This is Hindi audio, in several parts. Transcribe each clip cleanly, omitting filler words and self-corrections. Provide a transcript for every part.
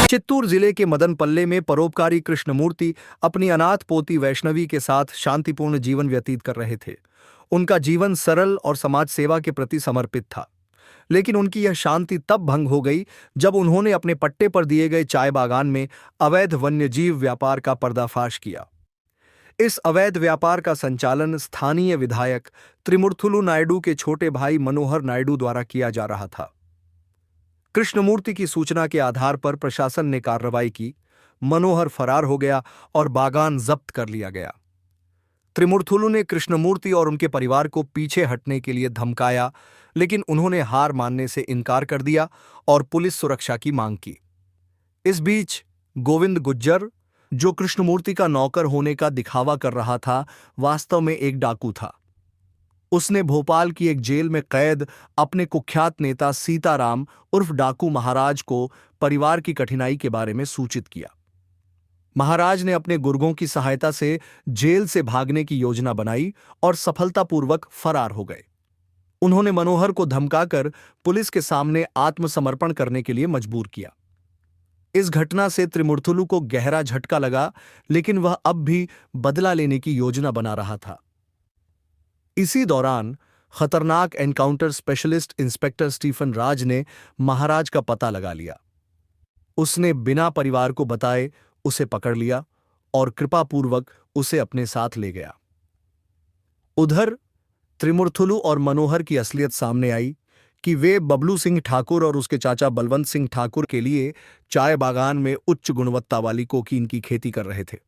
चित्तूर जिले के मदनपल्ले में परोपकारी कृष्णमूर्ति अपनी अनाथ पोती वैष्णवी के साथ शांतिपूर्ण जीवन व्यतीत कर रहे थे। उनका जीवन सरल और समाज सेवा के प्रति समर्पित था। लेकिन उनकी यह शांति तब भंग हो गई जब उन्होंने अपने पट्टे पर दिए गए चाय बागान में अवैध वन्यजीव व्यापार का पर्दाफाश किया। इस अवैध व्यापार का संचालन स्थानीय विधायक त्रिमुर्थुलु नायडू के छोटे भाई मनोहर नायडू द्वारा किया जा रहा था। कृष्णमूर्ति की सूचना के आधार पर प्रशासन ने कार्रवाई की। मनोहर फरार हो गया और बागान जब्त कर लिया गया। त्रिमुर्थुलु ने कृष्णमूर्ति और उनके परिवार को पीछे हटने के लिए धमकाया, लेकिन उन्होंने हार मानने से इनकार कर दिया और पुलिस सुरक्षा की मांग की। इस बीच गोविंद गुज्जर, जो कृष्णमूर्ति का नौकर होने का दिखावा कर रहा था, वास्तव में एक डाकू था। उसने भोपाल की एक जेल में कैद अपने कुख्यात नेता सीताराम उर्फ डाकू महाराज को परिवार की कठिनाई के बारे में सूचित किया। महाराज ने अपने गुर्गों की सहायता से जेल से भागने की योजना बनाई और सफलतापूर्वक फरार हो गए। उन्होंने मनोहर को धमकाकर पुलिस के सामने आत्मसमर्पण करने के लिए मजबूर किया। इस घटना से त्रिमुर्थुलु को गहरा झटका लगा, लेकिन वह अब भी बदला लेने की योजना बना रहा था। इसी दौरान खतरनाक एनकाउंटर स्पेशलिस्ट इंस्पेक्टर स्टीफन राज ने महाराज का पता लगा लिया। उसने बिना परिवार को बताए उसे पकड़ लिया और कृपापूर्वक उसे अपने साथ ले गया। उधर त्रिमुर्थुलु और मनोहर की असलियत सामने आई कि वे बबलू सिंह ठाकुर और उसके चाचा बलवंत सिंह ठाकुर के लिए चाय बागान में उच्च गुणवत्ता वाली कोकीन की खेती कर रहे थे।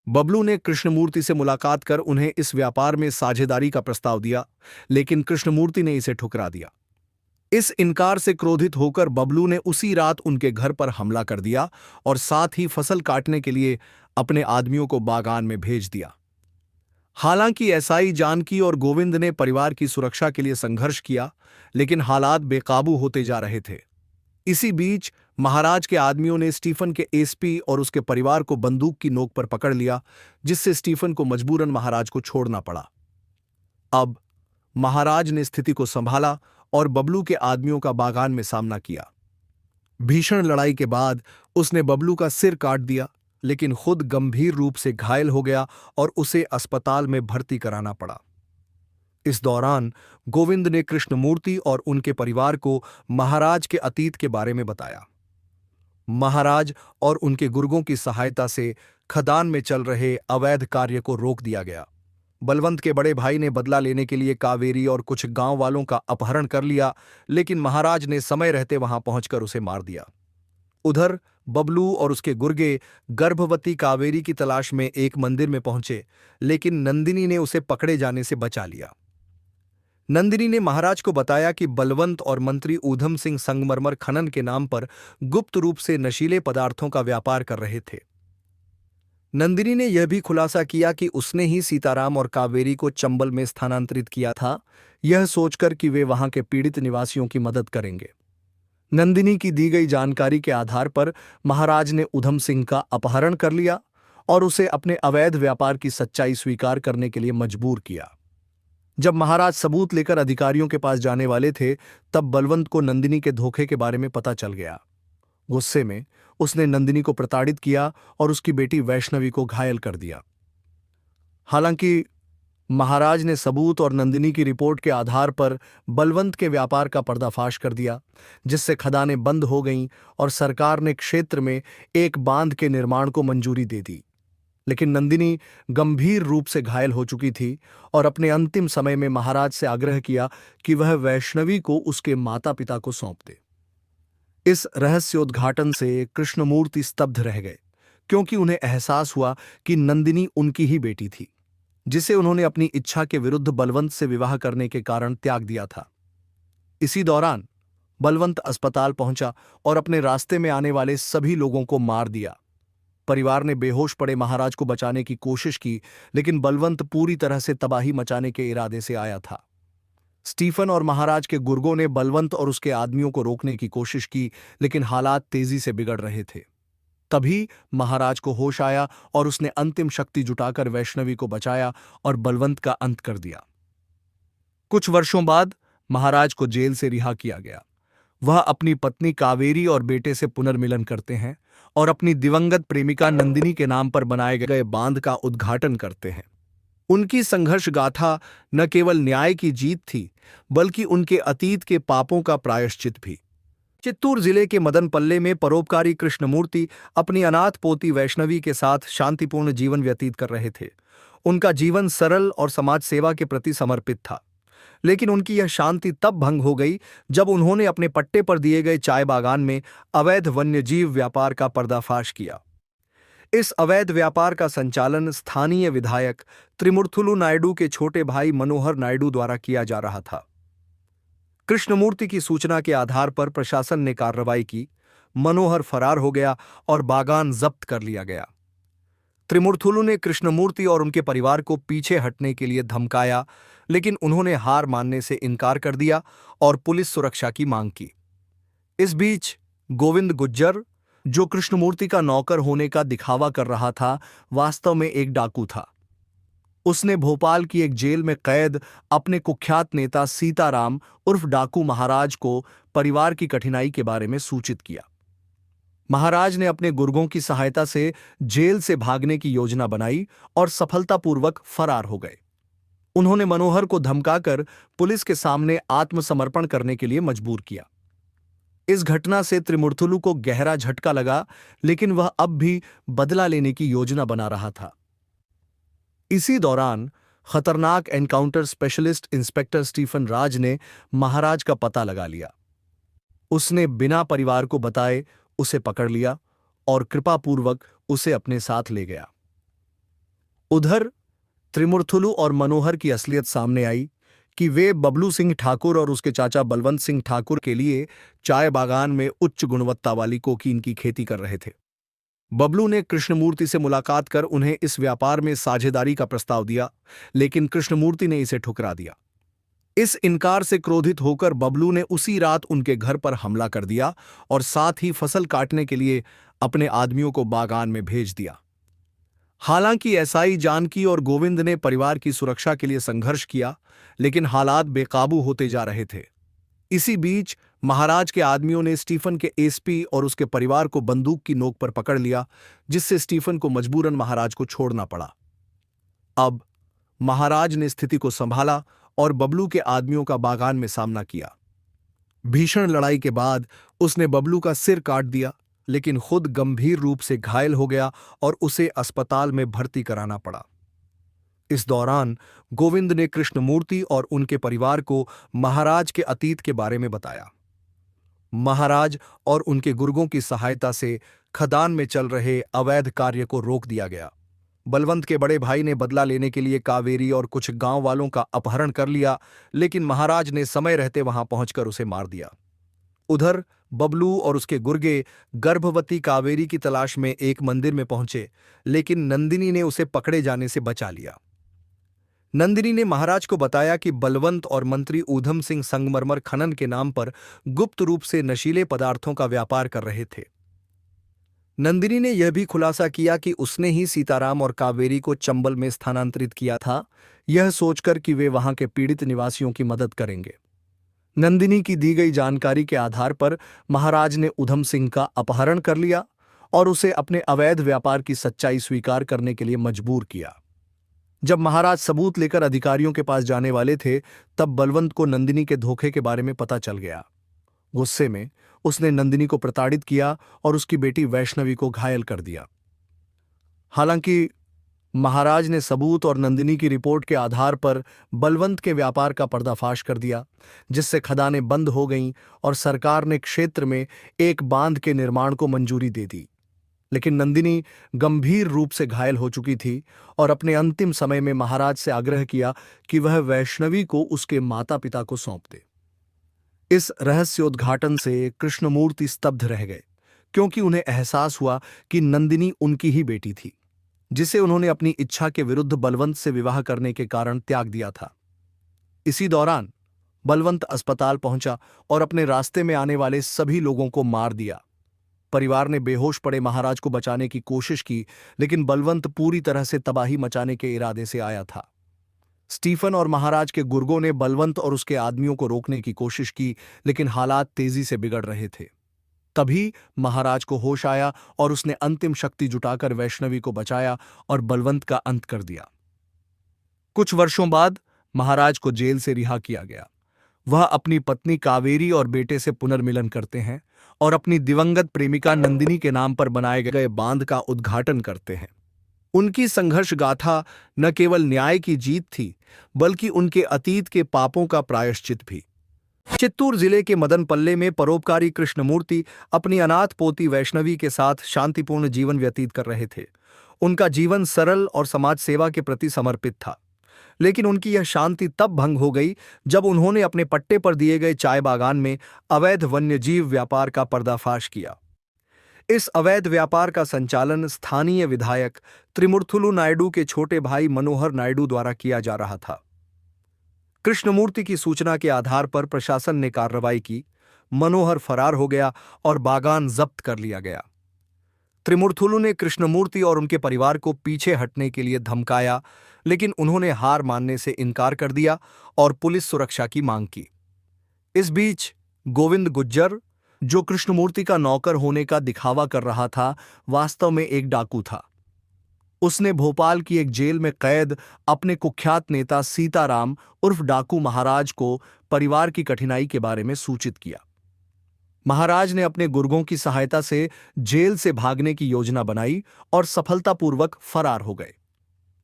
बबलू ने कृष्णमूर्ति से मुलाकात कर उन्हें इस व्यापार में साझेदारी का प्रस्ताव दिया, लेकिन कृष्णमूर्ति ने इसे ठुकरा दिया। इस इनकार से क्रोधित होकर बबलू ने उसी रात उनके घर पर हमला कर दिया और साथ ही फसल काटने के लिए अपने आदमियों को बागान में भेज दिया। हालांकि एसआई जानकी और गोविंद ने परिवार की सुरक्षा के लिए संघर्ष किया, लेकिन हालात बेकाबू होते जा रहे थे। इसी बीच महाराज के आदमियों ने स्टीफन के एसपी और उसके परिवार को बंदूक की नोक पर पकड़ लिया, जिससे स्टीफन को मजबूरन महाराज को छोड़ना पड़ा। अब महाराज ने स्थिति को संभाला और बबलू के आदमियों का बागान में सामना किया। भीषण लड़ाई के बाद उसने बबलू का सिर काट दिया, लेकिन खुद गंभीर रूप से घायल हो गया और उसे अस्पताल में भर्ती कराना पड़ा। इस दौरान गोविंद ने कृष्णमूर्ति और उनके परिवार को महाराज के अतीत के बारे में बताया। महाराज और उनके गुर्गों की सहायता से खदान में चल रहे अवैध कार्य को रोक दिया गया। बलवंत के बड़े भाई ने बदला लेने के लिए कावेरी और कुछ गांव वालों का अपहरण कर लिया, लेकिन महाराज ने समय रहते वहां पहुंचकर उसे मार दिया। उधर बबलू और उसके गुर्गे गर्भवती कावेरी की तलाश में एक मंदिर में पहुंचे, लेकिन नंदिनी ने उसे पकड़े जाने से बचा लिया। नंदिनी ने महाराज को बताया कि बलवंत और मंत्री ऊधम सिंह संगमरमर खनन के नाम पर गुप्त रूप से नशीले पदार्थों का व्यापार कर रहे थे। नंदिनी ने यह भी खुलासा किया कि उसने ही सीताराम और कावेरी को चंबल में स्थानांतरित किया था, यह सोचकर कि वे वहां के पीड़ित निवासियों की मदद करेंगे। नंदिनी की दी गई जानकारी के आधार पर महाराज ने ऊधम सिंह का अपहरण कर लिया और उसे अपने अवैध व्यापार की सच्चाई स्वीकार करने के लिए मजबूर किया। जब महाराज सबूत लेकर अधिकारियों के पास जाने वाले थे, तब बलवंत को नंदिनी के धोखे के बारे में पता चल गया। गुस्से में उसने नंदिनी को प्रताड़ित किया और उसकी बेटी वैष्णवी को घायल कर दिया। हालांकि महाराज ने सबूत और नंदिनी की रिपोर्ट के आधार पर बलवंत के व्यापार का पर्दाफाश कर दिया, जिससे खदानें बंद हो गईं और सरकार ने क्षेत्र में एक बांध के निर्माण को मंजूरी दे दी। लेकिन नंदिनी गंभीर रूप से घायल हो चुकी थी और अपने अंतिम समय में महाराज से आग्रह किया कि वह वैष्णवी को उसके माता पिता को सौंप दे। इस रहस्योद्घाटन से कृष्णमूर्ति स्तब्ध रह गए, क्योंकि उन्हें एहसास हुआ कि नंदिनी उनकी ही बेटी थी, जिसे उन्होंने अपनी इच्छा के विरुद्ध बलवंत से विवाह करने के कारण त्याग दिया था। इसी दौरान बलवंत अस्पताल पहुंचा और अपने रास्ते में आने वाले सभी लोगों को मार दिया। परिवार ने बेहोश पड़े महाराज को बचाने की कोशिश की, लेकिन बलवंत पूरी तरह से तबाही मचाने के इरादे से आया था। स्टीफन और महाराज के गुर्गों ने बलवंत और उसके आदमियों को रोकने की कोशिश की, लेकिन हालात तेजी से बिगड़ रहे थे। तभी महाराज को होश आया और उसने अंतिम शक्ति जुटाकर वैष्णवी को बचाया और बलवंत का अंत कर दिया। कुछ वर्षों बाद महाराज को जेल से रिहा किया गया। वह अपनी पत्नी कावेरी और बेटे से पुनर्मिलन करते हैं और अपनी दिवंगत प्रेमिका नंदिनी के नाम पर बनाए गए बांध का उद्घाटन करते हैं। उनकी संघर्ष गाथा न केवल न्याय की जीत थी, बल्कि उनके अतीत के पापों का प्रायश्चित भी। चित्तूर जिले के मदनपल्ले में परोपकारी कृष्णमूर्ति अपनी अनाथ पोती वैष्णवी के साथ शांतिपूर्ण जीवन व्यतीत कर रहे थे। उनका जीवन सरल और समाज सेवा के प्रति समर्पित था। लेकिन उनकी यह शांति तब भंग हो गई जब उन्होंने अपने पट्टे पर दिए गए चाय बागान में अवैध वन्यजीव व्यापार का पर्दाफाश किया। इस अवैध व्यापार का संचालन स्थानीय विधायक त्रिमुर्थुलु नायडू के छोटे भाई मनोहर नायडू द्वारा किया जा रहा था। कृष्णमूर्ति की सूचना के आधार पर प्रशासन ने कार्रवाई की। मनोहर फरार हो गया और बागान जब्त कर लिया गया। त्रिमुर्थुलु ने कृष्णमूर्ति और उनके परिवार को पीछे हटने के लिए धमकाया, लेकिन उन्होंने हार मानने से इनकार कर दिया और पुलिस सुरक्षा की मांग की। इस बीच गोविंद गुज्जर, जो कृष्णमूर्ति का नौकर होने का दिखावा कर रहा था, वास्तव में एक डाकू था। उसने भोपाल की एक जेल में कैद अपने कुख्यात नेता सीताराम उर्फ डाकू महाराज को परिवार की कठिनाई के बारे में सूचित किया। महाराज ने अपने गुर्गों की सहायता से जेल से भागने की योजना बनाई और सफलतापूर्वक फरार हो गए। उन्होंने मनोहर को धमकाकर पुलिस के सामने आत्मसमर्पण करने के लिए मजबूर किया। इस घटना से त्रिमुर्थुलु को गहरा झटका लगा, लेकिन वह अब भी बदला लेने की योजना बना रहा था। इसी दौरान खतरनाक एनकाउंटर स्पेशलिस्ट इंस्पेक्टर स्टीफन राज ने महाराज का पता लगा लिया। उसने बिना परिवार को बताए उसे पकड़ लिया और कृपापूर्वक उसे अपने साथ ले गया। उधर त्रिमुर्थुलु और मनोहर की असलियत सामने आई कि वे बबलू सिंह ठाकुर और उसके चाचा बलवंत सिंह ठाकुर के लिए चाय बागान में उच्च गुणवत्ता वाली कोकीन की खेती कर रहे थे। बबलू ने कृष्णमूर्ति से मुलाकात कर उन्हें इस व्यापार में साझेदारी का प्रस्ताव दिया, लेकिन कृष्णमूर्ति ने इसे ठुकरा दिया। इस इनकार से क्रोधित होकर बबलू ने उसी रात उनके घर पर हमला कर दिया और साथ ही फसल काटने के लिए अपने आदमियों को बागान में भेज दिया। हालांकि एसआई जानकी और गोविंद ने परिवार की सुरक्षा के लिए संघर्ष किया, लेकिन हालात बेकाबू होते जा रहे थे। इसी बीच महाराज के आदमियों ने स्टीफन के एसपी और उसके परिवार को बंदूक की नोक पर पकड़ लिया, जिससे स्टीफन को मजबूरन महाराज को छोड़ना पड़ा। अब महाराज ने स्थिति को संभाला और बबलू के आदमियों का बागान में सामना किया। भीषण लड़ाई के बाद उसने बबलू का सिर काट दिया, लेकिन खुद गंभीर रूप से घायल हो गया और उसे अस्पताल में भर्ती कराना पड़ा। इस दौरान गोविंद ने कृष्णमूर्ति और उनके परिवार को महाराज के अतीत के बारे में बताया। महाराज और उनके गुर्गों की सहायता से खदान में चल रहे अवैध कार्य को रोक दिया गया। बलवंत के बड़े भाई ने बदला लेने के लिए कावेरी और कुछ गांव वालों का अपहरण कर लिया, लेकिन महाराज ने समय रहते वहां पहुंचकर उसे मार दिया। उधर बबलू और उसके गुर्गे गर्भवती कावेरी की तलाश में एक मंदिर में पहुंचे, लेकिन नंदिनी ने उसे पकड़े जाने से बचा लिया। नंदिनी ने महाराज को बताया कि बलवंत और मंत्री ऊधम सिंह संगमरमर खनन के नाम पर गुप्त रूप से नशीले पदार्थों का व्यापार कर रहे थे। नंदिनी ने यह भी खुलासा किया कि उसने ही सीताराम और कावेरी को चंबल में स्थानांतरित किया था, यह सोचकर कि वे वहां के पीड़ित निवासियों की मदद करेंगे। नंदिनी की दी गई जानकारी के आधार पर महाराज ने ऊधम सिंह का अपहरण कर लिया और उसे अपने अवैध व्यापार की सच्चाई स्वीकार करने के लिए मजबूर किया। जब महाराज सबूत लेकर अधिकारियों के पास जाने वाले थे, तब बलवंत को नंदिनी के धोखे के बारे में पता चल गया। गुस्से में उसने नंदिनी को प्रताड़ित किया और उसकी बेटी वैष्णवी को घायल कर दिया। हालांकि महाराज ने सबूत और नंदिनी की रिपोर्ट के आधार पर बलवंत के व्यापार का पर्दाफाश कर दिया, जिससे खदानें बंद हो गईं और सरकार ने क्षेत्र में एक बांध के निर्माण को मंजूरी दे दी। लेकिन नंदिनी गंभीर रूप से घायल हो चुकी थी और अपने अंतिम समय में महाराज से आग्रह किया कि वह वैष्णवी को उसके माता पिता को सौंप दे। इस रहस्योद्घाटन से कृष्णमूर्ति स्तब्ध रह गए, क्योंकि उन्हें एहसास हुआ कि नंदिनी उनकी ही बेटी थी, जिसे उन्होंने अपनी इच्छा के विरुद्ध बलवंत से विवाह करने के कारण त्याग दिया था। इसी दौरान बलवंत अस्पताल पहुंचा और अपने रास्ते में आने वाले सभी लोगों को मार दिया। परिवार ने बेहोश पड़े महाराज को बचाने की कोशिश की, लेकिन बलवंत पूरी तरह से तबाही मचाने के इरादे से आया था। स्टीफन और महाराज के गुर्गों ने बलवंत और उसके आदमियों को रोकने की कोशिश की, लेकिन हालात तेजी से बिगड़ रहे थे। तभी महाराज को होश आया और उसने अंतिम शक्ति जुटाकर वैष्णवी को बचाया और बलवंत का अंत कर दिया। कुछ वर्षों बाद महाराज को जेल से रिहा किया गया। वह अपनी पत्नी कावेरी और बेटे से पुनर्मिलन करते हैं और अपनी दिवंगत प्रेमिका नंदिनी के नाम पर बनाए गए बांध का उद्घाटन करते हैं। उनकी संघर्ष गाथा न केवल न्याय की जीत थी, बल्कि उनके अतीत के पापों का प्रायश्चित भी। चित्तूर जिले के मदनपल्ले में परोपकारी कृष्णमूर्ति अपनी अनाथ पोती वैष्णवी के साथ शांतिपूर्ण जीवन व्यतीत कर रहे थे। उनका जीवन सरल और समाज सेवा के प्रति समर्पित था, लेकिन उनकी यह शांति तब भंग हो गई जब उन्होंने अपने पट्टे पर दिए गए चाय बागान में अवैध वन्यजीव व्यापार का पर्दाफाश किया। इस अवैध व्यापार का संचालन स्थानीय विधायक त्रिमुर्थुलु नायडू के छोटे भाई मनोहर नायडू द्वारा किया जा रहा था। कृष्णमूर्ति की सूचना के आधार पर प्रशासन ने कार्रवाई की। मनोहर फरार हो गया और बागान जब्त कर लिया गया। त्रिमुर्थुलु ने कृष्णमूर्ति और उनके परिवार को पीछे हटने के लिए धमकाया, लेकिन उन्होंने हार मानने से इनकार कर दिया और पुलिस सुरक्षा की मांग की। इस बीच गोविंद गुज्जर, जो कृष्णमूर्ति का नौकर होने का दिखावा कर रहा था, वास्तव में एक डाकू था। उसने भोपाल की एक जेल में कैद अपने कुख्यात नेता सीताराम उर्फ डाकू महाराज को परिवार की कठिनाई के बारे में सूचित किया। महाराज ने अपने गुर्गों की सहायता से जेल से भागने की योजना बनाई और सफलतापूर्वक फरार हो गए।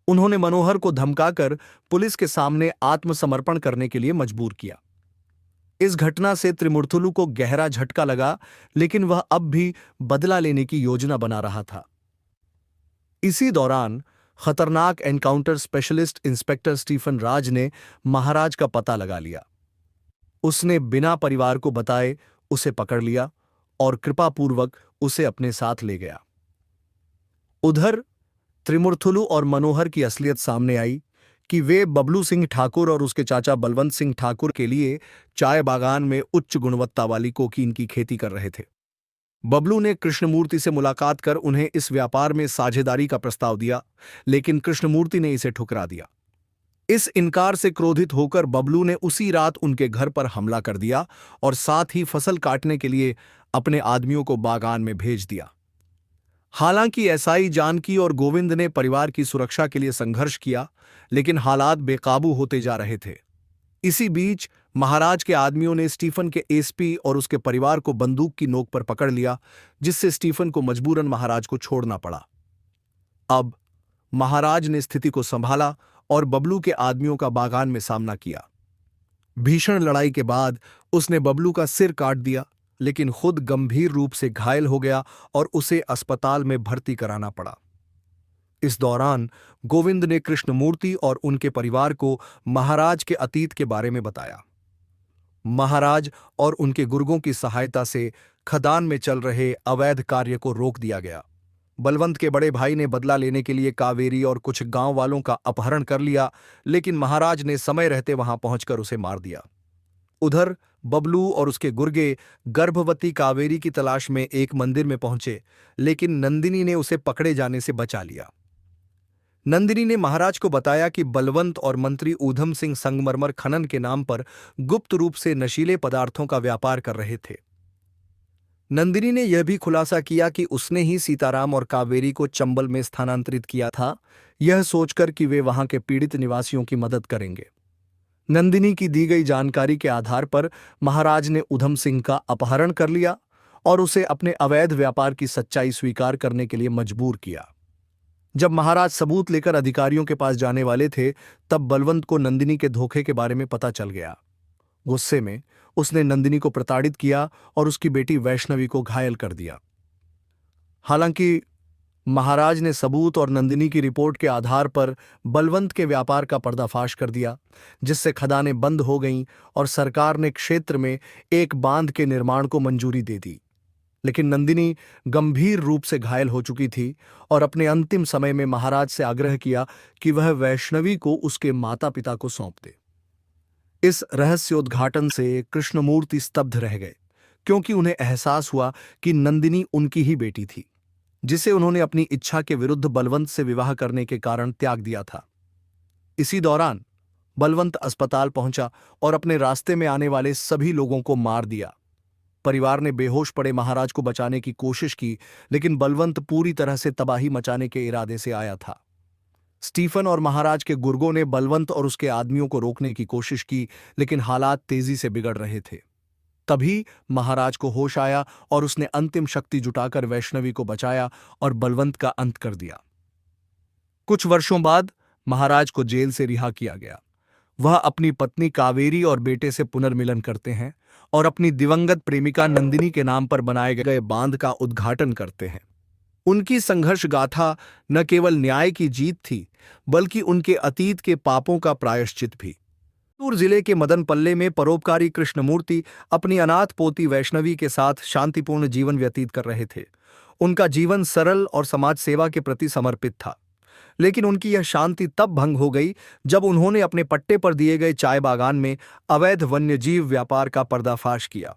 उन्होंने मनोहर को धमकाकर पुलिस के सामने आत्मसमर्पण करने के लिए मजबूर किया। इस घटना से त्रिमुर्थुलु को गहरा झटका लगा, लेकिन वह अब भी बदला लेने की योजना बना रहा था। इसी दौरान खतरनाक एनकाउंटर स्पेशलिस्ट इंस्पेक्टर स्टीफन राज ने महाराज का पता लगा लिया। उसने बिना परिवार को बताए उसे पकड़ लिया और कृपापूर्वक उसे अपने साथ ले गया। उधर त्रिमुर्थुलु और मनोहर की असलियत सामने आई कि वे बबलू सिंह ठाकुर और उसके चाचा बलवंत सिंह ठाकुर के लिए चाय बागान में उच्च गुणवत्ता वाली कोकीन की खेती कर रहे थे। बबलू ने कृष्णमूर्ति से मुलाकात कर उन्हें इस व्यापार में साझेदारी का प्रस्ताव दिया, लेकिन कृष्णमूर्ति ने इसे ठुकरा दिया। इस इनकार से क्रोधित होकर बबलू ने उसी रात उनके घर पर हमला कर दिया और साथ ही फसल काटने के लिए अपने आदमियों को बागान में भेज दिया। हालांकि एसआई जानकी और गोविंद ने परिवार की सुरक्षा के लिए संघर्ष किया, लेकिन हालात बेकाबू होते जा रहे थे। इसी बीच महाराज के आदमियों ने स्टीफन के एसपी और उसके परिवार को बंदूक की नोक पर पकड़ लिया, जिससे स्टीफन को मजबूरन महाराज को छोड़ना पड़ा। अब महाराज ने स्थिति को संभाला और बबलू के आदमियों का बागान में सामना किया। भीषण लड़ाई के बाद उसने बबलू का सिर काट दिया, लेकिन खुद गंभीर रूप से घायल हो गया और उसे अस्पताल में भर्ती कराना पड़ा। इस दौरान गोविंद ने कृष्णमूर्ति और उनके परिवार को महाराज के अतीत के बारे में बताया। महाराज और उनके गुर्गों की सहायता से खदान में चल रहे अवैध कार्य को रोक दिया गया। बलवंत के बड़े भाई ने बदला लेने के लिए कावेरी और कुछ गांव वालों का अपहरण कर लिया, लेकिन महाराज ने समय रहते वहां पहुंचकर उसे मार दिया। उधर बबलू और उसके गुर्गे गर्भवती कावेरी की तलाश में एक मंदिर में पहुंचे, लेकिन नंदिनी ने उसे पकड़े जाने से बचा लिया। नंदिनी ने महाराज को बताया कि बलवंत और मंत्री ऊधम सिंह संगमरमर खनन के नाम पर गुप्त रूप से नशीले पदार्थों का व्यापार कर रहे थे। नंदिनी ने यह भी खुलासा किया कि उसने ही सीताराम और कावेरी को चंबल में स्थानांतरित किया था, यह सोचकर कि वे वहां के पीड़ित निवासियों की मदद करेंगे। नंदिनी की दी गई जानकारी के आधार पर महाराज ने ऊधम सिंह का अपहरण कर लिया और उसे अपने अवैध व्यापार की सच्चाई स्वीकार करने के लिए मजबूर किया। जब महाराज सबूत लेकर अधिकारियों के पास जाने वाले थे, तब बलवंत को नंदिनी के धोखे के बारे में पता चल गया। गुस्से में उसने नंदिनी को प्रताड़ित किया और उसकी बेटी वैष्णवी को घायल कर दिया। हालांकि महाराज ने सबूत और नंदिनी की रिपोर्ट के आधार पर बलवंत के व्यापार का पर्दाफाश कर दिया, जिससे खदानें बंद हो गईं और सरकार ने क्षेत्र में एक बांध के निर्माण को मंजूरी दे दी। लेकिन नंदिनी गंभीर रूप से घायल हो चुकी थी और अपने अंतिम समय में महाराज से आग्रह किया कि वह वैष्णवी को उसके माता पिता को सौंप दे। इस रहस्योद्घाटन से कृष्णमूर्ति स्तब्ध रह गए, क्योंकि उन्हें एहसास हुआ कि नंदिनी उनकी ही बेटी थी, जिसे उन्होंने अपनी इच्छा के विरुद्ध बलवंत से विवाह करने के कारण त्याग दिया था। इसी दौरान बलवंत अस्पताल पहुंचा और अपने रास्ते में आने वाले सभी लोगों को मार दिया। परिवार ने बेहोश पड़े महाराज को बचाने की कोशिश की, लेकिन बलवंत पूरी तरह से तबाही मचाने के इरादे से आया था। स्टीफन और महाराज के गुर्गों ने बलवंत और उसके आदमियों को रोकने की कोशिश की, लेकिन हालात तेजी से बिगड़ रहे थे। तभी महाराज को होश आया और उसने अंतिम शक्ति जुटाकर वैष्णवी को बचाया और बलवंत का अंत कर दिया। कुछ वर्षों बाद महाराज को जेल से रिहा किया गया। वह अपनी पत्नी कावेरी और बेटे से पुनर्मिलन करते हैं और अपनी दिवंगत प्रेमिका नंदिनी के नाम पर बनाए गए बांध का उद्घाटन करते हैं। उनकी संघर्ष गाथा न केवल न्याय की जीत थी, बल्कि उनके अतीत के पापों का प्रायश्चित भी। चित्तूर जिले के मदनपल्ले में परोपकारी कृष्णमूर्ति अपनी अनाथ पोती वैष्णवी के साथ शांतिपूर्ण जीवन व्यतीत कर रहे थे। उनका जीवन सरल और समाज सेवा के प्रति समर्पित था, लेकिन उनकी यह शांति तब भंग हो गई जब उन्होंने अपने पट्टे पर दिए गए चाय बागान में अवैध वन्यजीव व्यापार का पर्दाफाश किया।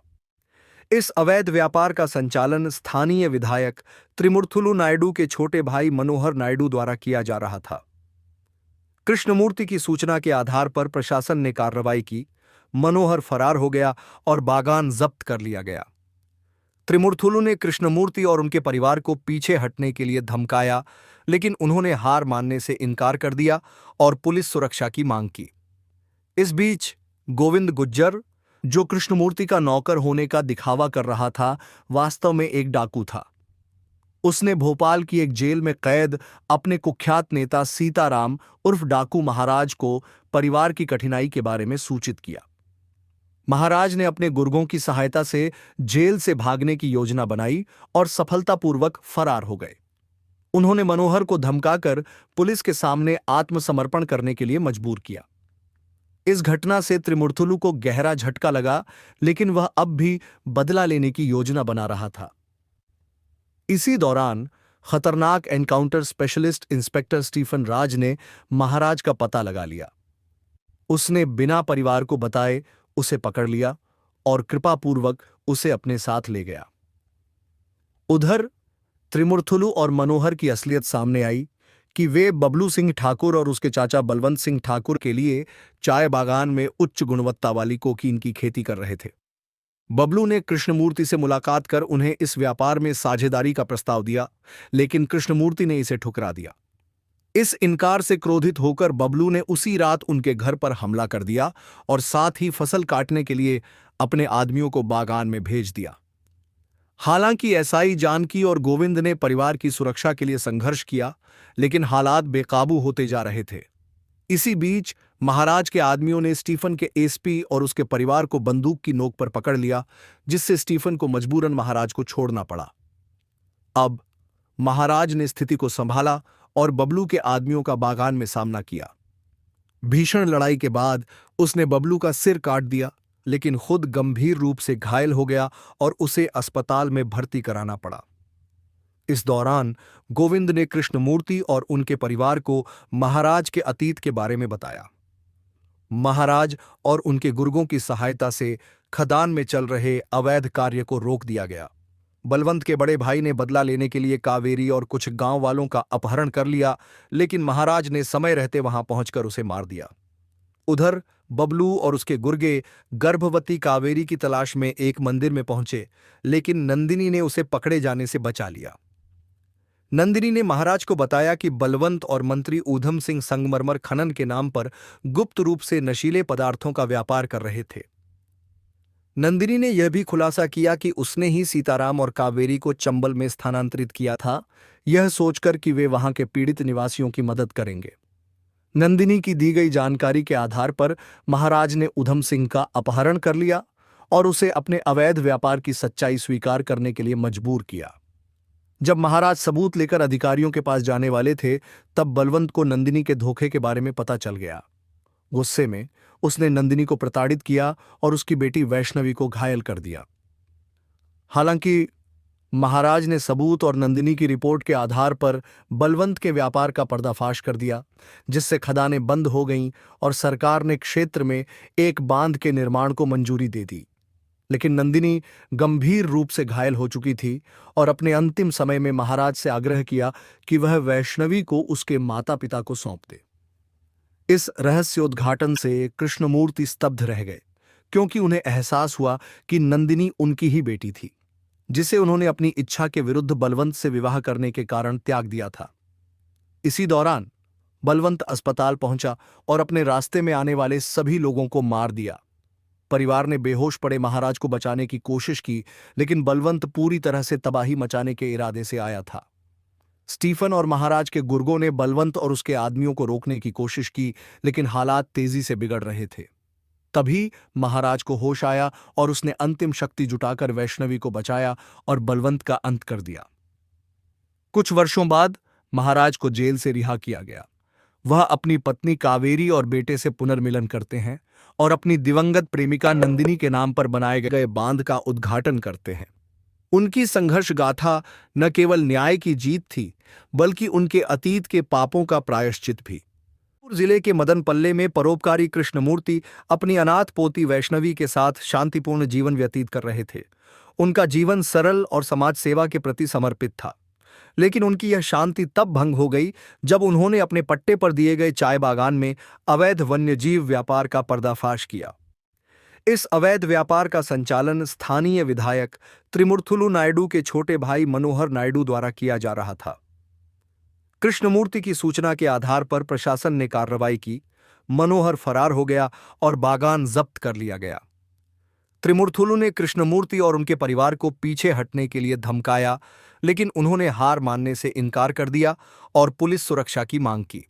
इस अवैध व्यापार का संचालन स्थानीय विधायक त्रिमुर्थुलु नायडू के छोटे भाई मनोहर नायडू द्वारा किया जा रहा था। कृष्णमूर्ति की सूचना के आधार पर प्रशासन ने कार्रवाई की। मनोहर फरार हो गया और बागान जब्त कर लिया गया। त्रिमुर्थुलु ने कृष्णमूर्ति और उनके परिवार को पीछे हटने के लिए धमकाया, लेकिन उन्होंने हार मानने से इनकार कर दिया और पुलिस सुरक्षा की मांग की। इस बीच गोविंद गुज्जर, जो कृष्णमूर्ति का नौकर होने का दिखावा कर रहा था, वास्तव में एक डाकू था। उसने भोपाल की एक जेल में कैद अपने कुख्यात नेता सीताराम उर्फ डाकू महाराज को परिवार की कठिनाई के बारे में सूचित किया। महाराज ने अपने गुर्गों की सहायता से जेल से भागने की योजना बनाई और सफलतापूर्वक फरार हो गए। उन्होंने मनोहर को धमकाकर पुलिस के सामने आत्मसमर्पण करने के लिए मजबूर किया। इस घटना से त्रिमुर्थुलु को गहरा झटका लगा, लेकिन वह अब भी बदला लेने की योजना बना रहा था। इसी दौरान खतरनाक एनकाउंटर स्पेशलिस्ट इंस्पेक्टर स्टीफन राज ने महाराज का पता लगा लिया। उसने बिना परिवार को बताए उसे पकड़ लिया और कृपापूर्वक उसे अपने साथ ले गया। उधर त्रिमुर्थुलु और मनोहर की असलियत सामने आई कि वे बबलू सिंह ठाकुर और उसके चाचा बलवंत सिंह ठाकुर के लिए चाय बागान में उच्च गुणवत्ता वाली कोकीन की खेती कर रहे थे। बबलू ने कृष्णमूर्ति से मुलाकात कर उन्हें इस व्यापार में साझेदारी का प्रस्ताव दिया, लेकिन कृष्णमूर्ति ने इसे ठुकरा दिया। इस इनकार से क्रोधित होकर बबलू ने उसी रात उनके घर पर हमला कर दिया और साथ ही फसल काटने के लिए अपने आदमियों को बागान में भेज दिया। हालांकि एसआई जानकी और गोविंद ने परिवार की सुरक्षा के लिए संघर्ष किया, लेकिन हालात बेकाबू होते जा रहे थे। इसी बीच महाराज के आदमियों ने स्टीफन के एसपी और उसके परिवार को बंदूक की नोक पर पकड़ लिया, जिससे स्टीफन को मजबूरन महाराज को छोड़ना पड़ा। अब महाराज ने स्थिति को संभाला और बबलू के आदमियों का बागान में सामना किया। भीषण लड़ाई के बाद उसने बबलू का सिर काट दिया, लेकिन खुद गंभीर रूप से घायल हो गया और उसे अस्पताल में भर्ती कराना पड़ा। इस दौरान गोविंद ने कृष्णमूर्ति और उनके परिवार को महाराज के अतीत के बारे में बताया। महाराज और उनके गुर्गों की सहायता से खदान में चल रहे अवैध कार्य को रोक दिया गया। बलवंत के बड़े भाई ने बदला लेने के लिए कावेरी और कुछ गांव वालों का अपहरण कर लिया, लेकिन महाराज ने समय रहते वहां पहुंचकर उसे मार दिया। उधर बबलू और उसके गुर्गे गर्भवती कावेरी की तलाश में एक मंदिर में पहुंचे, लेकिन नंदिनी ने उसे पकड़े जाने से बचा लिया। नंदिनी ने महाराज को बताया कि बलवंत और मंत्री ऊधम सिंह संगमरमर खनन के नाम पर गुप्त रूप से नशीले पदार्थों का व्यापार कर रहे थे। नंदिनी ने यह भी खुलासा किया कि उसने ही सीताराम और कावेरी को चंबल में स्थानांतरित किया था, यह सोचकर कि वे वहां के पीड़ित निवासियों की मदद करेंगे। नंदिनी की दी गई जानकारी के आधार पर महाराज ने ऊधम सिंह का अपहरण कर लिया और उसे अपने अवैध व्यापार की सच्चाई स्वीकार करने के लिए मजबूर किया। जब महाराज सबूत लेकर अधिकारियों के पास जाने वाले थे, तब बलवंत को नंदिनी के धोखे के बारे में पता चल गया। गुस्से में उसने नंदिनी को प्रताड़ित किया और उसकी बेटी वैष्णवी को घायल कर दिया। हालांकि महाराज ने सबूत और नंदिनी की रिपोर्ट के आधार पर बलवंत के व्यापार का पर्दाफाश कर दिया, जिससे खदानें बंद हो गईं और सरकार ने क्षेत्र में एक बांध के निर्माण को मंजूरी दे दी। लेकिन नंदिनी गंभीर रूप से घायल हो चुकी थी और अपने अंतिम समय में महाराज से आग्रह किया कि वह वैष्णवी को उसके माता पिता को सौंप दे। इस रहस्योद्घाटन से कृष्णमूर्ति स्तब्ध रह गए, क्योंकि उन्हें एहसास हुआ कि नंदिनी उनकी ही बेटी थी, जिसे उन्होंने अपनी इच्छा के विरुद्ध बलवंत से विवाह करने के कारण त्याग दिया था। इसी दौरान बलवंत अस्पताल पहुंचा और अपने रास्ते में आने वाले सभी लोगों को मार दिया। परिवार ने बेहोश पड़े महाराज को बचाने की कोशिश की, लेकिन बलवंत पूरी तरह से तबाही मचाने के इरादे से आया था। स्टीफन और महाराज के गुर्गों ने बलवंत और उसके आदमियों को रोकने की कोशिश की, लेकिन हालात तेजी से बिगड़ रहे थे। तभी महाराज को होश आया और उसने अंतिम शक्ति जुटाकर वैष्णवी को बचाया और बलवंत का अंत कर दिया। कुछ वर्षों बाद महाराज को जेल से रिहा किया गया। वह अपनी पत्नी कावेरी और बेटे से पुनर्मिलन करते हैं और अपनी दिवंगत प्रेमिका नंदिनी के नाम पर बनाए गए बांध का उद्घाटन करते हैं। उनकी संघर्ष गाथा न केवल न्याय की जीत थी, बल्कि उनके अतीत के पापों का प्रायश्चित भी। जिले के मदनपल्ले में परोपकारी कृष्णमूर्ति अपनी अनाथ पोती वैष्णवी के साथ शांतिपूर्ण जीवन व्यतीत कर रहे थे। उनका जीवन सरल और समाज सेवा के प्रति समर्पित था, लेकिन उनकी यह शांति तब भंग हो गई जब उन्होंने अपने पट्टे पर दिए गए चाय बागान में अवैध वन्यजीव व्यापार का पर्दाफाश किया। इस अवैध व्यापार का संचालन स्थानीय विधायक त्रिमुर्थुलु नायडू के छोटे भाई मनोहर नायडू द्वारा किया जा रहा था। कृष्णमूर्ति की सूचना के आधार पर प्रशासन ने कार्रवाई की। मनोहर फरार हो गया और बागान जब्त कर लिया गया। त्रिमुर्थुलु ने कृष्णमूर्ति और उनके परिवार को पीछे हटने के लिए धमकाया, लेकिन उन्होंने हार मानने से इनकार कर दिया और पुलिस सुरक्षा की मांग की।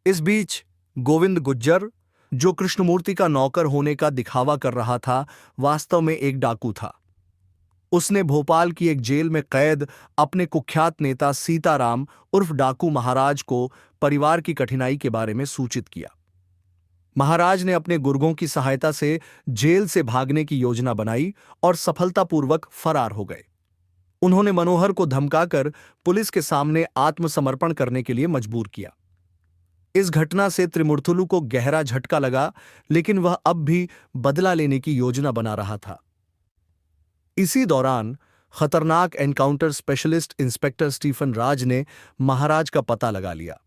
इस बीच गोविंद गुज्जर, जो कृष्णमूर्ति का नौकर होने का दिखावा कर रहा था, वास्तव में एक डाकू था। उसने भोपाल की एक जेल में कैद अपने कुख्यात नेता सीताराम उर्फ डाकू महाराज को परिवार की कठिनाई के बारे में सूचित किया। महाराज ने अपने गुर्गों की सहायता से जेल से भागने की योजना बनाई और सफलतापूर्वक फरार हो गए। उन्होंने मनोहर को धमकाकर पुलिस के सामने आत्मसमर्पण करने के लिए मजबूर किया। इस घटना से त्रिमुर्थुलु को गहरा झटका लगा, लेकिन वह अब भी बदला लेने की योजना बना रहा था। इसी दौरान खतरनाक एनकाउंटर स्पेशलिस्ट इंस्पेक्टर स्टीफन राज ने महाराज का पता लगा लिया।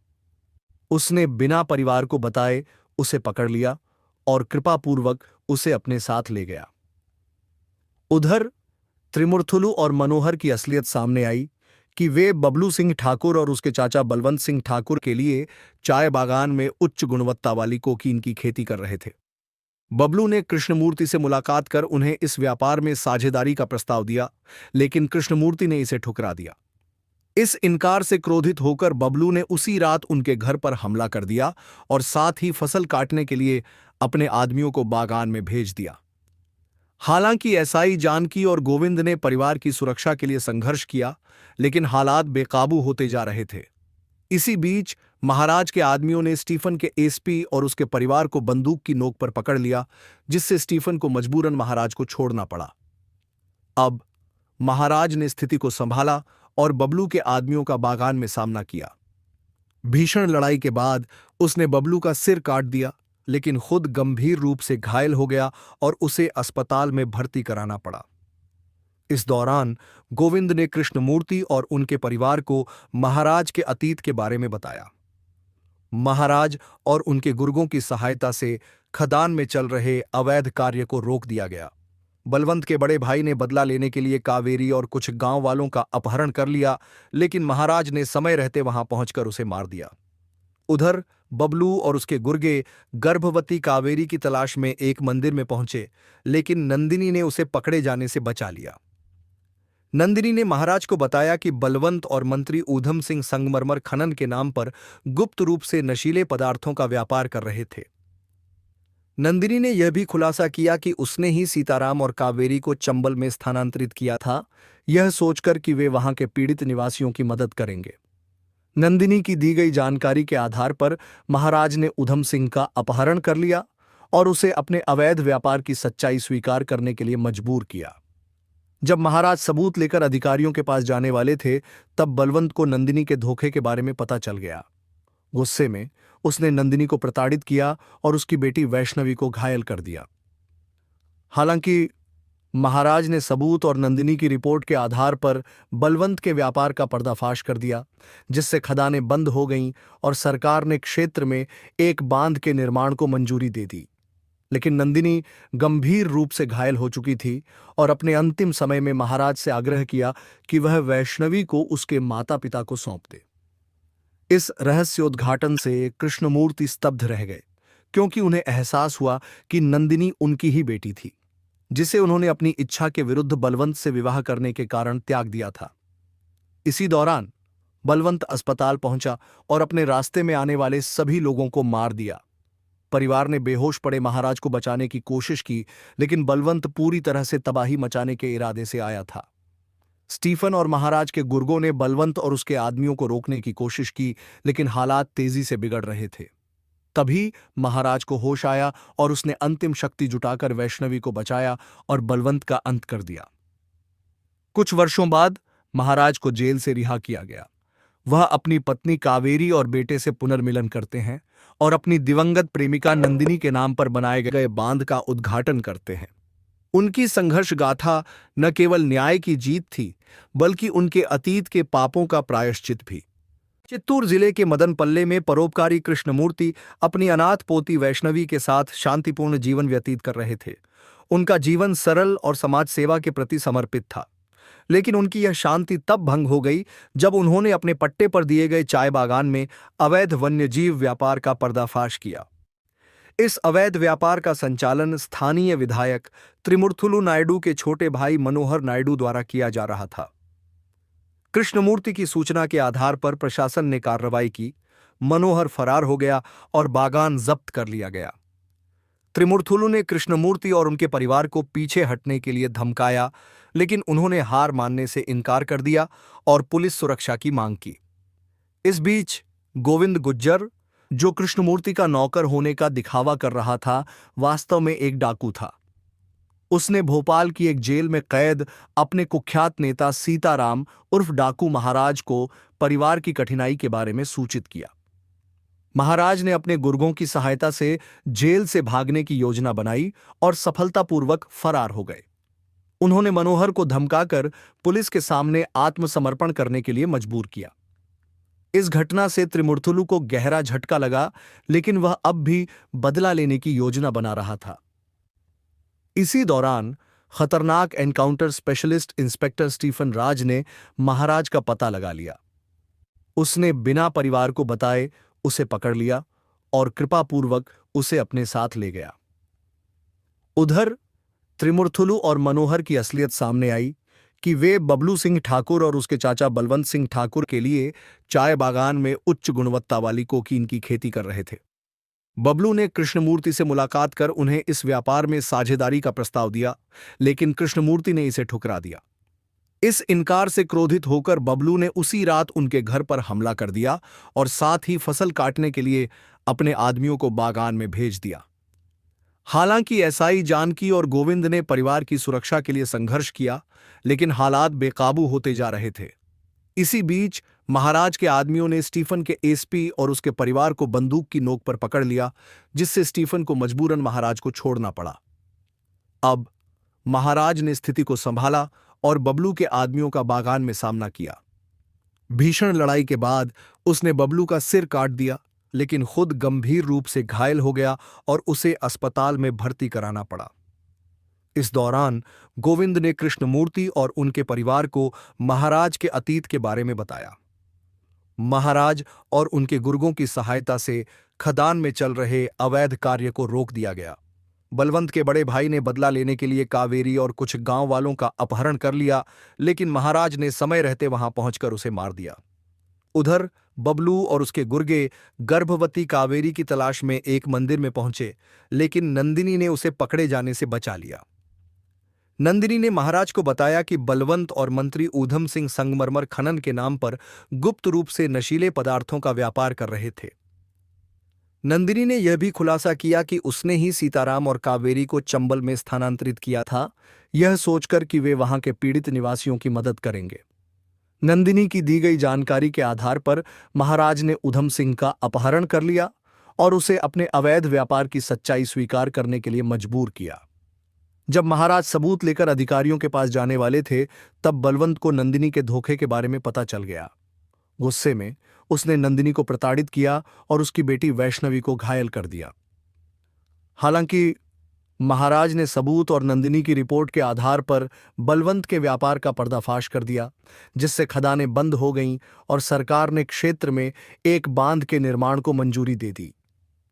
उसने बिना परिवार को बताए उसे पकड़ लिया और कृपापूर्वक उसे अपने साथ ले गया। उधर त्रिमुर्थुलु और मनोहर की असलियत सामने आई कि वे बबलू सिंह ठाकुर और उसके चाचा बलवंत सिंह ठाकुर के लिए चाय बागान में उच्च गुणवत्ता वाली कोकीन की खेती कर रहे थे। बबलू ने कृष्णमूर्ति से मुलाकात कर उन्हें इस व्यापार में साझेदारी का प्रस्ताव दिया, लेकिन कृष्णमूर्ति ने इसे ठुकरा दिया। इस इनकार से क्रोधित होकर बबलू ने उसी रात उनके घर पर हमला कर दिया और साथ ही फसल काटने के लिए अपने आदमियों को बागान में भेज दिया। हालांकि एसआई जानकी और गोविंद ने परिवार की सुरक्षा के लिए संघर्ष किया, लेकिन हालात बेकाबू होते जा रहे थे। इसी बीच महाराज के आदमियों ने स्टीफन के एसपी और उसके परिवार को बंदूक की नोक पर पकड़ लिया, जिससे स्टीफन को मजबूरन महाराज को छोड़ना पड़ा। अब महाराज ने स्थिति को संभाला और बबलू के आदमियों का बागान में सामना किया। भीषण लड़ाई के बाद उसने बबलू का सिर काट दिया, लेकिन खुद गंभीर रूप से घायल हो गया और उसे अस्पताल में भर्ती कराना पड़ा। इस दौरान गोविंद ने कृष्णमूर्ति और उनके परिवार को महाराज के अतीत के बारे में बताया। महाराज और उनके गुर्गों की सहायता से खदान में चल रहे अवैध कार्य को रोक दिया गया। बलवंत के बड़े भाई ने बदला लेने के लिए कावेरी और कुछ गांव वालों का अपहरण कर लिया, लेकिन महाराज ने समय रहते वहां पहुंचकर उसे मार दिया। उधर बबलू और उसके गुर्गे गर्भवती कावेरी की तलाश में एक मंदिर में पहुंचे, लेकिन नंदिनी ने उसे पकड़े जाने से बचा लिया। नंदिनी ने महाराज को बताया कि बलवंत और मंत्री ऊधम सिंह संगमरमर खनन के नाम पर गुप्त रूप से नशीले पदार्थों का व्यापार कर रहे थे। नंदिनी ने यह भी खुलासा किया कि उसने ही सीताराम और कावेरी को चंबल में स्थानांतरित किया था, यह सोचकर कि वे वहां के पीड़ित निवासियों की मदद करेंगे। नंदिनी की दी गई जानकारी के आधार पर महाराज ने ऊधम सिंह का अपहरण कर लिया और उसे अपने अवैध व्यापार की सच्चाई स्वीकार करने के लिए मजबूर किया। जब महाराज सबूत लेकर अधिकारियों के पास जाने वाले थे, तब बलवंत को नंदिनी के धोखे के बारे में पता चल गया। गुस्से में उसने नंदिनी को प्रताड़ित किया और उसकी बेटी वैष्णवी को घायल कर दिया। हालांकि महाराज ने सबूत और नंदिनी की रिपोर्ट के आधार पर बलवंत के व्यापार का पर्दाफाश कर दिया, जिससे खदानें बंद हो गईं और सरकार ने क्षेत्र में एक बांध के निर्माण को मंजूरी दे दी। लेकिन नंदिनी गंभीर रूप से घायल हो चुकी थी और अपने अंतिम समय में महाराज से आग्रह किया कि वह वैष्णवी को उसके माता पिता को सौंप दे। इस रहस्योद्घाटन से कृष्णमूर्ति स्तब्ध रह गए, क्योंकि उन्हें एहसास हुआ कि नंदिनी उनकी ही बेटी थी, जिसे उन्होंने अपनी इच्छा के विरुद्ध बलवंत से विवाह करने के कारण त्याग दिया था। इसी दौरान बलवंत अस्पताल पहुंचा और अपने रास्ते में आने वाले सभी लोगों को मार दिया। परिवार ने बेहोश पड़े महाराज को बचाने की कोशिश की, लेकिन बलवंत पूरी तरह से तबाही मचाने के इरादे से आया था। स्टीफन और महाराज के गुर्गों ने बलवंत और उसके आदमियों को रोकने की कोशिश की, लेकिन हालात तेजी से बिगड़ रहे थे। तभी महाराज को होश आया और उसने अंतिम शक्ति जुटाकर वैष्णवी को बचाया और बलवंत का अंत कर दिया। कुछ वर्षों बाद महाराज को जेल से रिहा किया गया। वह अपनी पत्नी कावेरी और बेटे से पुनर्मिलन करते हैं और अपनी दिवंगत प्रेमिका नंदिनी के नाम पर बनाए गए बांध का उद्घाटन करते हैं। उनकी संघर्ष गाथा न केवल न्याय की जीत थी, बल्कि उनके अतीत के पापों का प्रायश्चित भी। चित्तूर जिले के मदनपल्ले में परोपकारी कृष्णमूर्ति अपनी अनाथ पोती वैष्णवी के साथ शांतिपूर्ण जीवन व्यतीत कर रहे थे। उनका जीवन सरल और समाज सेवा के प्रति समर्पित था, लेकिन उनकी यह शांति तब भंग हो गई जब उन्होंने अपने पट्टे पर दिए गए चाय बागान में अवैध वन्यजीव व्यापार का पर्दाफाश किया। इस अवैध व्यापार का संचालन स्थानीय विधायक त्रिमुर्थुलु नायडू के छोटे भाई मनोहर नायडू द्वारा किया जा रहा था। कृष्णमूर्ति की सूचना के आधार पर प्रशासन ने कार्रवाई की। मनोहर फरार हो गया और बागान जब्त कर लिया गया। त्रिमुर्थुलु ने कृष्णमूर्ति और उनके परिवार को पीछे हटने के लिए धमकाया, लेकिन उन्होंने हार मानने से इनकार कर दिया और पुलिस सुरक्षा की मांग की। इस बीच गोविंद गुज्जर, जो कृष्णमूर्ति का नौकर होने का दिखावा कर रहा था, वास्तव में एक डाकू था। उसने भोपाल की एक जेल में कैद अपने कुख्यात नेता सीताराम उर्फ डाकू महाराज को परिवार की कठिनाई के बारे में सूचित किया। महाराज ने अपने गुर्गों की सहायता से जेल से भागने की योजना बनाई और सफलतापूर्वक फरार हो गए। उन्होंने मनोहर को धमकाकर पुलिस के सामने आत्मसमर्पण करने के लिए मजबूर किया। इस घटना से त्रिमुर्थुलु को गहरा झटका लगा, लेकिन वह अब भी बदला लेने की योजना बना रहा था। इसी दौरान खतरनाक एनकाउंटर स्पेशलिस्ट इंस्पेक्टर स्टीफन राज ने महाराज का पता लगा लिया। उसने बिना परिवार को बताए उसे पकड़ लिया और कृपापूर्वक उसे अपने साथ ले गया। उधर त्रिमुर्थुलु और मनोहर की असलियत सामने आई कि वे बबलू सिंह ठाकुर और उसके चाचा बलवंत सिंह ठाकुर के लिए चाय बागान में उच्च गुणवत्ता वाली कोकीन की खेती कर रहे थे। बबलू ने कृष्णमूर्ति से मुलाकात कर उन्हें इस व्यापार में साझेदारी का प्रस्ताव दिया, लेकिन कृष्णमूर्ति ने इसे ठुकरा दिया। इस इनकार से क्रोधित होकर बबलू ने उसी रात उनके घर पर हमला कर दिया और साथ ही फसल काटने के लिए अपने आदमियों को बागान में भेज दिया। हालांकि एसआई जानकी और गोविंद ने परिवार की सुरक्षा के लिए संघर्ष किया, लेकिन हालात बेकाबू होते जा रहे थे। इसी बीच महाराज के आदमियों ने स्टीफन के एसपी और उसके परिवार को बंदूक की नोक पर पकड़ लिया, जिससे स्टीफन को मजबूरन महाराज को छोड़ना पड़ा। अब महाराज ने स्थिति को संभाला और बबलू के आदमियों का बागान में सामना किया। भीषण लड़ाई के बाद उसने बबलू का सिर काट दिया, लेकिन खुद गंभीर रूप से घायल हो गया और उसे अस्पताल में भर्ती कराना पड़ा। इस दौरान गोविंद ने कृष्णमूर्ति और उनके परिवार को महाराज के अतीत के बारे में बताया। महाराज और उनके गुर्गों की सहायता से खदान में चल रहे अवैध कार्य को रोक दिया गया। बलवंत के बड़े भाई ने बदला लेने के लिए कावेरी और कुछ गांव वालों का अपहरण कर लिया, लेकिन महाराज ने समय रहते वहां पहुंचकर उसे मार दिया। उधर बबलू और उसके गुर्गे गर्भवती कावेरी की तलाश में एक मंदिर में पहुंचे, लेकिन नंदिनी ने उसे पकड़े जाने से बचा लिया। नंदिनी ने महाराज को बताया कि बलवंत और मंत्री ऊधम सिंह संगमरमर खनन के नाम पर गुप्त रूप से नशीले पदार्थों का व्यापार कर रहे थे। नंदिनी ने यह भी खुलासा किया कि उसने ही सीताराम और कावेरी को चंबल में स्थानांतरित किया था, यह सोचकर कि वे वहां के पीड़ित निवासियों की मदद करेंगे। नंदिनी की दी गई जानकारी के आधार पर महाराज ने ऊधम सिंह का अपहरण कर लिया और उसे अपने अवैध व्यापार की सच्चाई स्वीकार करने के लिए मजबूर किया। जब महाराज सबूत लेकर अधिकारियों के पास जाने वाले थे, तब बलवंत को नंदिनी के धोखे के बारे में पता चल गया। गुस्से में उसने नंदिनी को प्रताड़ित किया और उसकी बेटी वैष्णवी को घायल कर दिया। हालांकि महाराज ने सबूत और नंदिनी की रिपोर्ट के आधार पर बलवंत के व्यापार का पर्दाफाश कर दिया, जिससे खदानें बंद हो गईं और सरकार ने क्षेत्र में एक बांध के निर्माण को मंजूरी दे दी।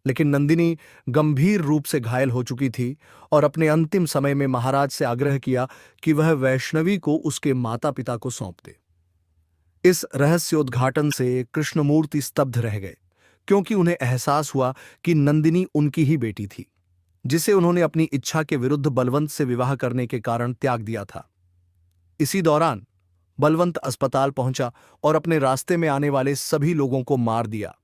लेकिन नंदिनी गंभीर रूप से घायल हो चुकी थी और अपने अंतिम समय में महाराज से आग्रह किया कि वह वैष्णवी को उसके माता पिता को सौंप दे। इस रहस्योद्घाटन से कृष्णमूर्ति स्तब्ध रह गए, क्योंकि उन्हें एहसास हुआ कि नंदिनी उनकी ही बेटी थी, जिसे उन्होंने अपनी इच्छा के विरुद्ध बलवंत से विवाह करने के कारण त्याग दिया था। इसी दौरान बलवंत अस्पताल पहुंचा और अपने रास्ते में आने वाले सभी लोगों को मार दिया।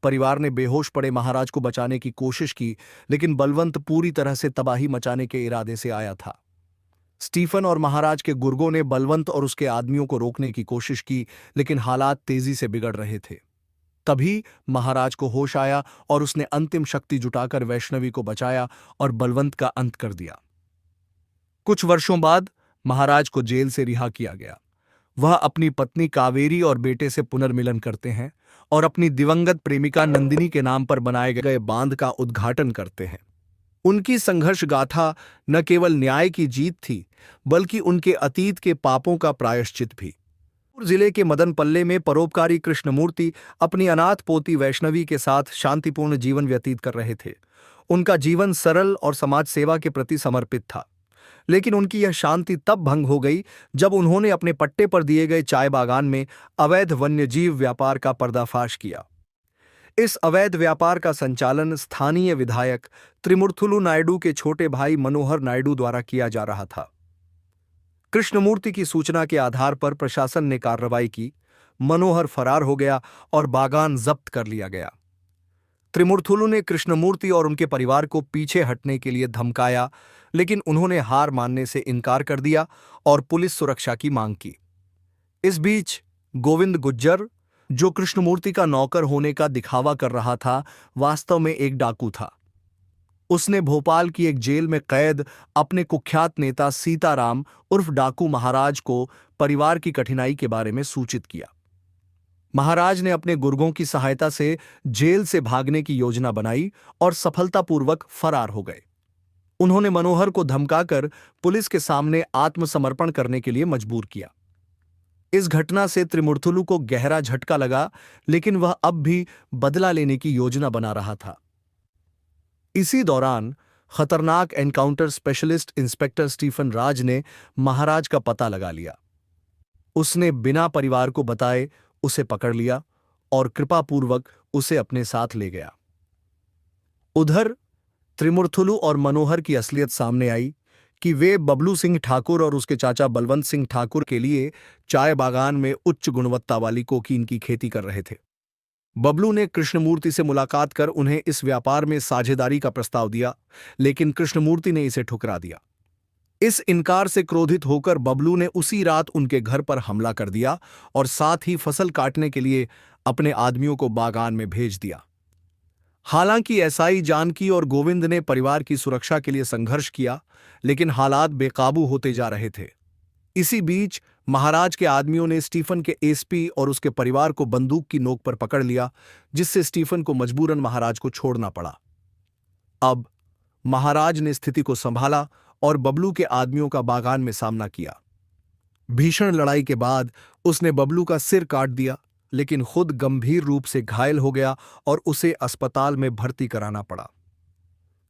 परिवार ने बेहोश पड़े महाराज को बचाने की कोशिश की, लेकिन बलवंत पूरी तरह से तबाही मचाने के इरादे से आया था। स्टीफन और महाराज के गुर्गों ने बलवंत और उसके आदमियों को रोकने की कोशिश की, लेकिन हालात तेजी से बिगड़ रहे थे। तभी महाराज को होश आया और उसने अंतिम शक्ति जुटाकर वैष्णवी को बचाया और बलवंत का अंत कर दिया। कुछ वर्षों बाद महाराज को जेल से रिहा किया गया। वह अपनी पत्नी कावेरी और बेटे से पुनर्मिलन करते हैं और अपनी दिवंगत प्रेमिका नंदिनी के नाम पर बनाए गए बांध का उद्घाटन करते हैं। उनकी संघर्ष गाथा न केवल न्याय की जीत थी, बल्कि उनके अतीत के पापों का प्रायश्चित भी। जिले के मदनपल्ले में परोपकारी कृष्णमूर्ति अपनी अनाथ पोती वैष्णवी के साथ शांतिपूर्ण जीवन व्यतीत कर रहे थे। उनका जीवन सरल और समाज सेवा के प्रति समर्पित था, लेकिन उनकी यह शांति तब भंग हो गई जब उन्होंने अपने पट्टे पर दिए गए चाय बागान में अवैध वन्यजीव व्यापार का पर्दाफाश किया। इस अवैध व्यापार का संचालन स्थानीय विधायक त्रिमुर्थुलु नायडू के छोटे भाई मनोहर नायडू द्वारा किया जा रहा था। कृष्णमूर्ति की सूचना के आधार पर प्रशासन ने कार्रवाई की। मनोहर फरार हो गया और बागान जब्त कर लिया गया। त्रिमुर्थुलु ने कृष्णमूर्ति और उनके परिवार को पीछे हटने के लिए धमकाया, लेकिन उन्होंने हार मानने से इनकार कर दिया और पुलिस सुरक्षा की मांग की। इस बीच गोविंद गुज्जर, जो कृष्णमूर्ति का नौकर होने का दिखावा कर रहा था, वास्तव में एक डाकू था। उसने भोपाल की एक जेल में कैद अपने कुख्यात नेता सीताराम उर्फ डाकू महाराज को परिवार की कठिनाई के बारे में सूचित किया। महाराज ने अपने गुर्गों की सहायता से जेल से भागने की योजना बनाई और सफलतापूर्वक फरार हो गए। उन्होंने मनोहर को धमकाकर पुलिस के सामने आत्मसमर्पण करने के लिए मजबूर किया। इस घटना से त्रिमुर्थुलु को गहरा झटका लगा, लेकिन वह अब भी बदला लेने की योजना बना रहा था। इसी दौरान खतरनाक एनकाउंटर स्पेशलिस्ट इंस्पेक्टर स्टीफन राज ने महाराज का पता लगा लिया। उसने बिना परिवार को बताए उसे पकड़ लिया और कृपापूर्वक उसे अपने साथ ले गया। उधर त्रिमुर्थुलु और मनोहर की असलियत सामने आई कि वे बबलू सिंह ठाकुर और उसके चाचा बलवंत सिंह ठाकुर के लिए चाय बागान में उच्च गुणवत्ता वाली कोकीन की खेती कर रहे थे। बबलू ने कृष्णमूर्ति से मुलाकात कर उन्हें इस व्यापार में साझेदारी का प्रस्ताव दिया, लेकिन कृष्णमूर्ति ने इसे ठुकरा दिया। इस इनकार से क्रोधित होकर बबलू ने उसी रात उनके घर पर हमला कर दिया और साथ ही फसल काटने के लिए अपने आदमियों को बागान में भेज दिया। हालांकि एसआई जानकी और गोविंद ने परिवार की सुरक्षा के लिए संघर्ष किया, लेकिन हालात बेकाबू होते जा रहे थे। इसी बीच महाराज के आदमियों ने स्टीफन के एसपी और उसके परिवार को बंदूक की नोक पर पकड़ लिया, जिससे स्टीफन को मजबूरन महाराज को छोड़ना पड़ा। अब महाराज ने स्थिति को संभाला और बबलू के आदमियों का बागान में सामना किया। भीषण लड़ाई के बाद उसने बबलू का सिर काट दिया, लेकिन खुद गंभीर रूप से घायल हो गया और उसे अस्पताल में भर्ती कराना पड़ा।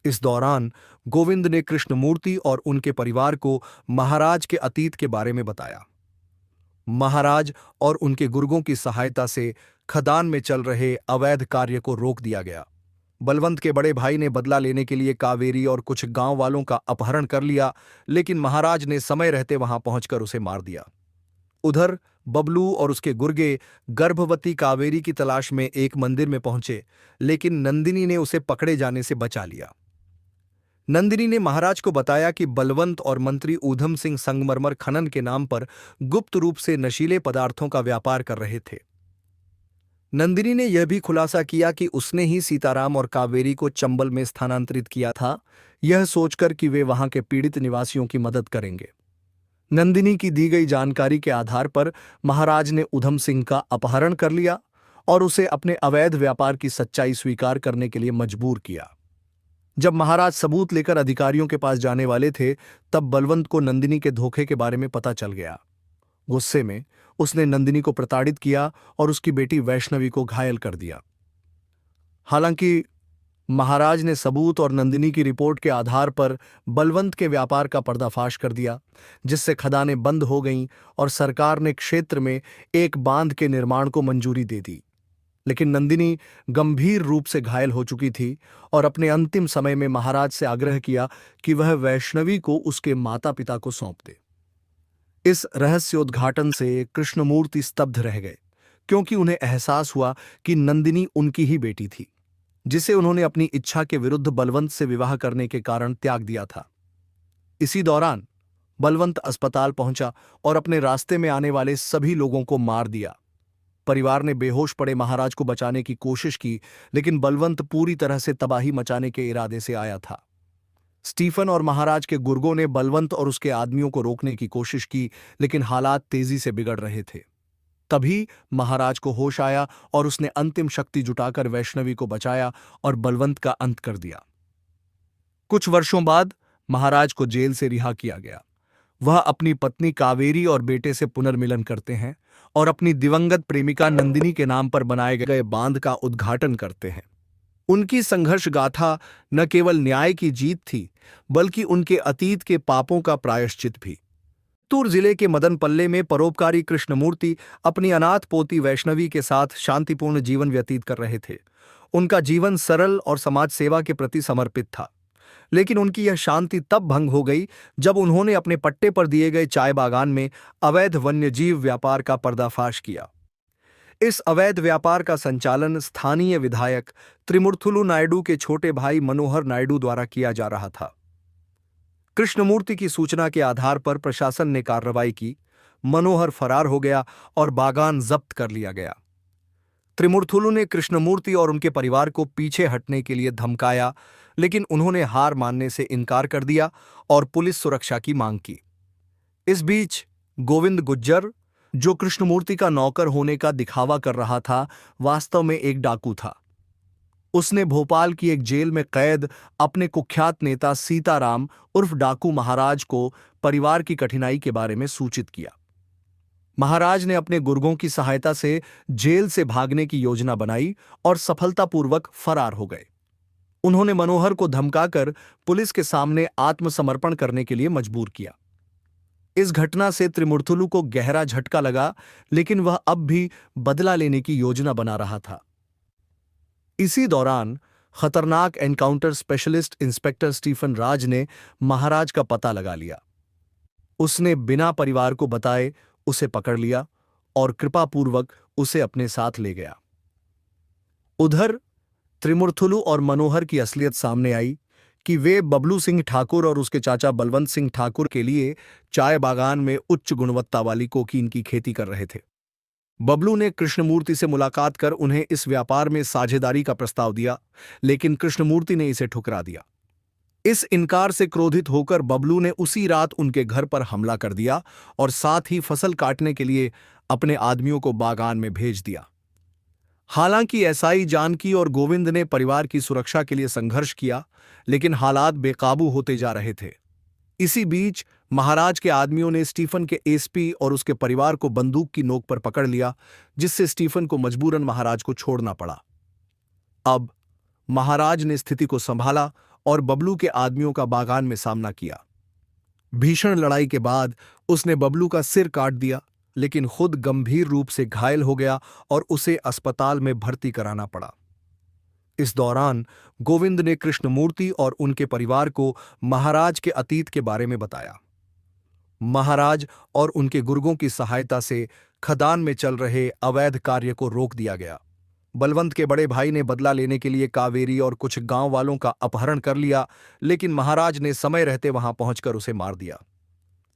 इस दौरान गोविंद ने कृष्णमूर्ति और उनके परिवार को महाराज के अतीत के बारे में बताया। महाराज और उनके गुर्गों की सहायता से खदान में चल रहे अवैध कार्य को रोक दिया गया। बलवंत के बड़े भाई ने बदला लेने के लिए कावेरी और कुछ गांव वालों का अपहरण कर लिया, लेकिन महाराज ने समय रहते वहां पहुंचकर उसे मार दिया। उधर बबलू और उसके गुर्गे गर्भवती कावेरी की तलाश में एक मंदिर में पहुंचे, लेकिन नंदिनी ने उसे पकड़े जाने से बचा लिया। नंदिनी ने महाराज को बताया कि बलवंत और मंत्री ऊधम सिंह संगमरमर खनन के नाम पर गुप्त रूप से नशीले पदार्थों का व्यापार कर रहे थे। नंदिनी ने यह भी खुलासा किया कि उसने ही सीताराम और कावेरी को चंबल में स्थानांतरित किया था, यह सोचकर कि वे वहां के पीड़ित निवासियों की मदद करेंगे। नंदिनी की दी गई जानकारी के आधार पर महाराज ने उधम सिंह का अपहरण कर लिया और उसे अपने अवैध व्यापार की सच्चाई स्वीकार करने के लिए मजबूर किया। जब महाराज सबूत लेकर अधिकारियों के पास जाने वाले थे, तब बलवंत को नंदिनी के धोखे के बारे में पता चल गया। गुस्से में उसने नंदिनी को प्रताड़ित किया और उसकी बेटी वैष्णवी को घायल कर दिया। हालांकि महाराज ने सबूत और नंदिनी की रिपोर्ट के आधार पर बलवंत के व्यापार का पर्दाफाश कर दिया, जिससे खदानें बंद हो गईं और सरकार ने क्षेत्र में एक बांध के निर्माण को मंजूरी दे दी। लेकिन नंदिनी गंभीर रूप से घायल हो चुकी थी और अपने अंतिम समय में महाराज से आग्रह किया कि वह वैष्णवी को उसके माता पिता को सौंप दे। इस रहस्योद्घाटन से कृष्णमूर्ति स्तब्ध रह गए, क्योंकि उन्हें एहसास हुआ कि नंदिनी उनकी ही बेटी थी, जिसे उन्होंने अपनी इच्छा के विरुद्ध बलवंत से विवाह करने के कारण त्याग दिया था। इसी दौरान बलवंत अस्पताल पहुंचा और अपने रास्ते में आने वाले सभी लोगों को मार दिया। परिवार ने बेहोश पड़े महाराज को बचाने की कोशिश की, लेकिन बलवंत पूरी तरह से तबाही मचाने के इरादे से आया था। स्टीफन और महाराज के गुर्गों ने बलवंत और उसके आदमियों को रोकने की कोशिश की, लेकिन हालात तेजी से बिगड़ रहे थे। तभी महाराज को होश आया और उसने अंतिम शक्ति जुटाकर वैष्णवी को बचाया और बलवंत का अंत कर दिया। कुछ वर्षों बाद महाराज को जेल से रिहा किया गया। वह अपनी पत्नी कावेरी और बेटे से पुनर्मिलन करते हैं और अपनी दिवंगत प्रेमिका नंदिनी के नाम पर बनाए गए बांध का उद्घाटन करते हैं। उनकी संघर्ष गाथा न केवल न्याय की जीत थी, बल्कि उनके अतीत के पापों का प्रायश्चित भी। चित्तूर जिले के मदनपल्ले में परोपकारी कृष्णमूर्ति अपनी अनाथ पोती वैष्णवी के साथ शांतिपूर्ण जीवन व्यतीत कर रहे थे। उनका जीवन सरल और समाज सेवा के प्रति समर्पित था, लेकिन उनकी यह शांति तब भंग हो गई जब उन्होंने अपने पट्टे पर दिए गए चाय बागान में अवैध वन्यजीव व्यापार का पर्दाफाश किया। इस अवैध व्यापार का संचालन स्थानीय विधायक त्रिमुर्थुलु नायडू के छोटे भाई मनोहर नायडू द्वारा किया जा रहा था। कृष्णमूर्ति की सूचना के आधार पर प्रशासन ने कार्रवाई की। मनोहर फरार हो गया और बागान जब्त कर लिया गया। त्रिमुर्थुलु ने कृष्णमूर्ति और उनके परिवार को पीछे हटने के लिए धमकाया, लेकिन उन्होंने हार मानने से इनकार कर दिया और पुलिस सुरक्षा की मांग की। इस बीच गोविंद गुज्जर, जो कृष्णमूर्ति का नौकर होने का दिखावा कर रहा था, वास्तव में एक डाकू था। उसने भोपाल की एक जेल में कैद अपने कुख्यात नेता सीताराम उर्फ डाकू महाराज को परिवार की कठिनाई के बारे में सूचित किया। महाराज ने अपने गुर्गों की सहायता से जेल से भागने की योजना बनाई और सफलतापूर्वक फरार हो गए। उन्होंने मनोहर को धमकाकर पुलिस के सामने आत्मसमर्पण करने के लिए मजबूर किया। इस घटना से त्रिमुर्थुलु को गहरा झटका लगा, लेकिन वह अब भी बदला लेने की योजना बना रहा था। इसी दौरान खतरनाक एनकाउंटर स्पेशलिस्ट इंस्पेक्टर स्टीफन राज ने महाराज का पता लगा लिया। उसने बिना परिवार को बताए उसे पकड़ लिया और कृपापूर्वक उसे अपने साथ ले गया। उधर त्रिमुर्थुलु और मनोहर की असलियत सामने आई कि वे बबलू सिंह ठाकुर और उसके चाचा बलवंत सिंह ठाकुर के लिए चाय बागान में उच्च गुणवत्ता वाली कोकीन की खेती कर रहे थे। बबलू ने कृष्णमूर्ति से मुलाकात कर उन्हें इस व्यापार में साझेदारी का प्रस्ताव दिया, लेकिन कृष्णमूर्ति ने इसे ठुकरा दिया। इस इनकार से क्रोधित होकर बबलू ने उसी रात उनके घर पर हमला कर दिया और साथ ही फसल काटने के लिए अपने आदमियों को बागान में भेज दिया। हालांकि एसआई जानकी और गोविंद ने परिवार की सुरक्षा के लिए संघर्ष किया, लेकिन हालात बेकाबू होते जा रहे थे। इसी बीच महाराज के आदमियों ने स्टीफन के एसपी और उसके परिवार को बंदूक की नोक पर पकड़ लिया, जिससे स्टीफन को मजबूरन महाराज को छोड़ना पड़ा। अब महाराज ने स्थिति को संभाला और बबलू के आदमियों का बागान में सामना किया। भीषण लड़ाई के बाद उसने बबलू का सिर काट दिया, लेकिन खुद गंभीर रूप से घायल हो गया और उसे अस्पताल में भर्ती कराना पड़ा। इस दौरान गोविंद ने कृष्णमूर्ति और उनके परिवार को महाराज के अतीत के बारे में बताया। महाराज और उनके गुर्गों की सहायता से खदान में चल रहे अवैध कार्य को रोक दिया गया। बलवंत के बड़े भाई ने बदला लेने के लिए कावेरी और कुछ गांव वालों का अपहरण कर लिया, लेकिन महाराज ने समय रहते वहां पहुंचकर उसे मार दिया।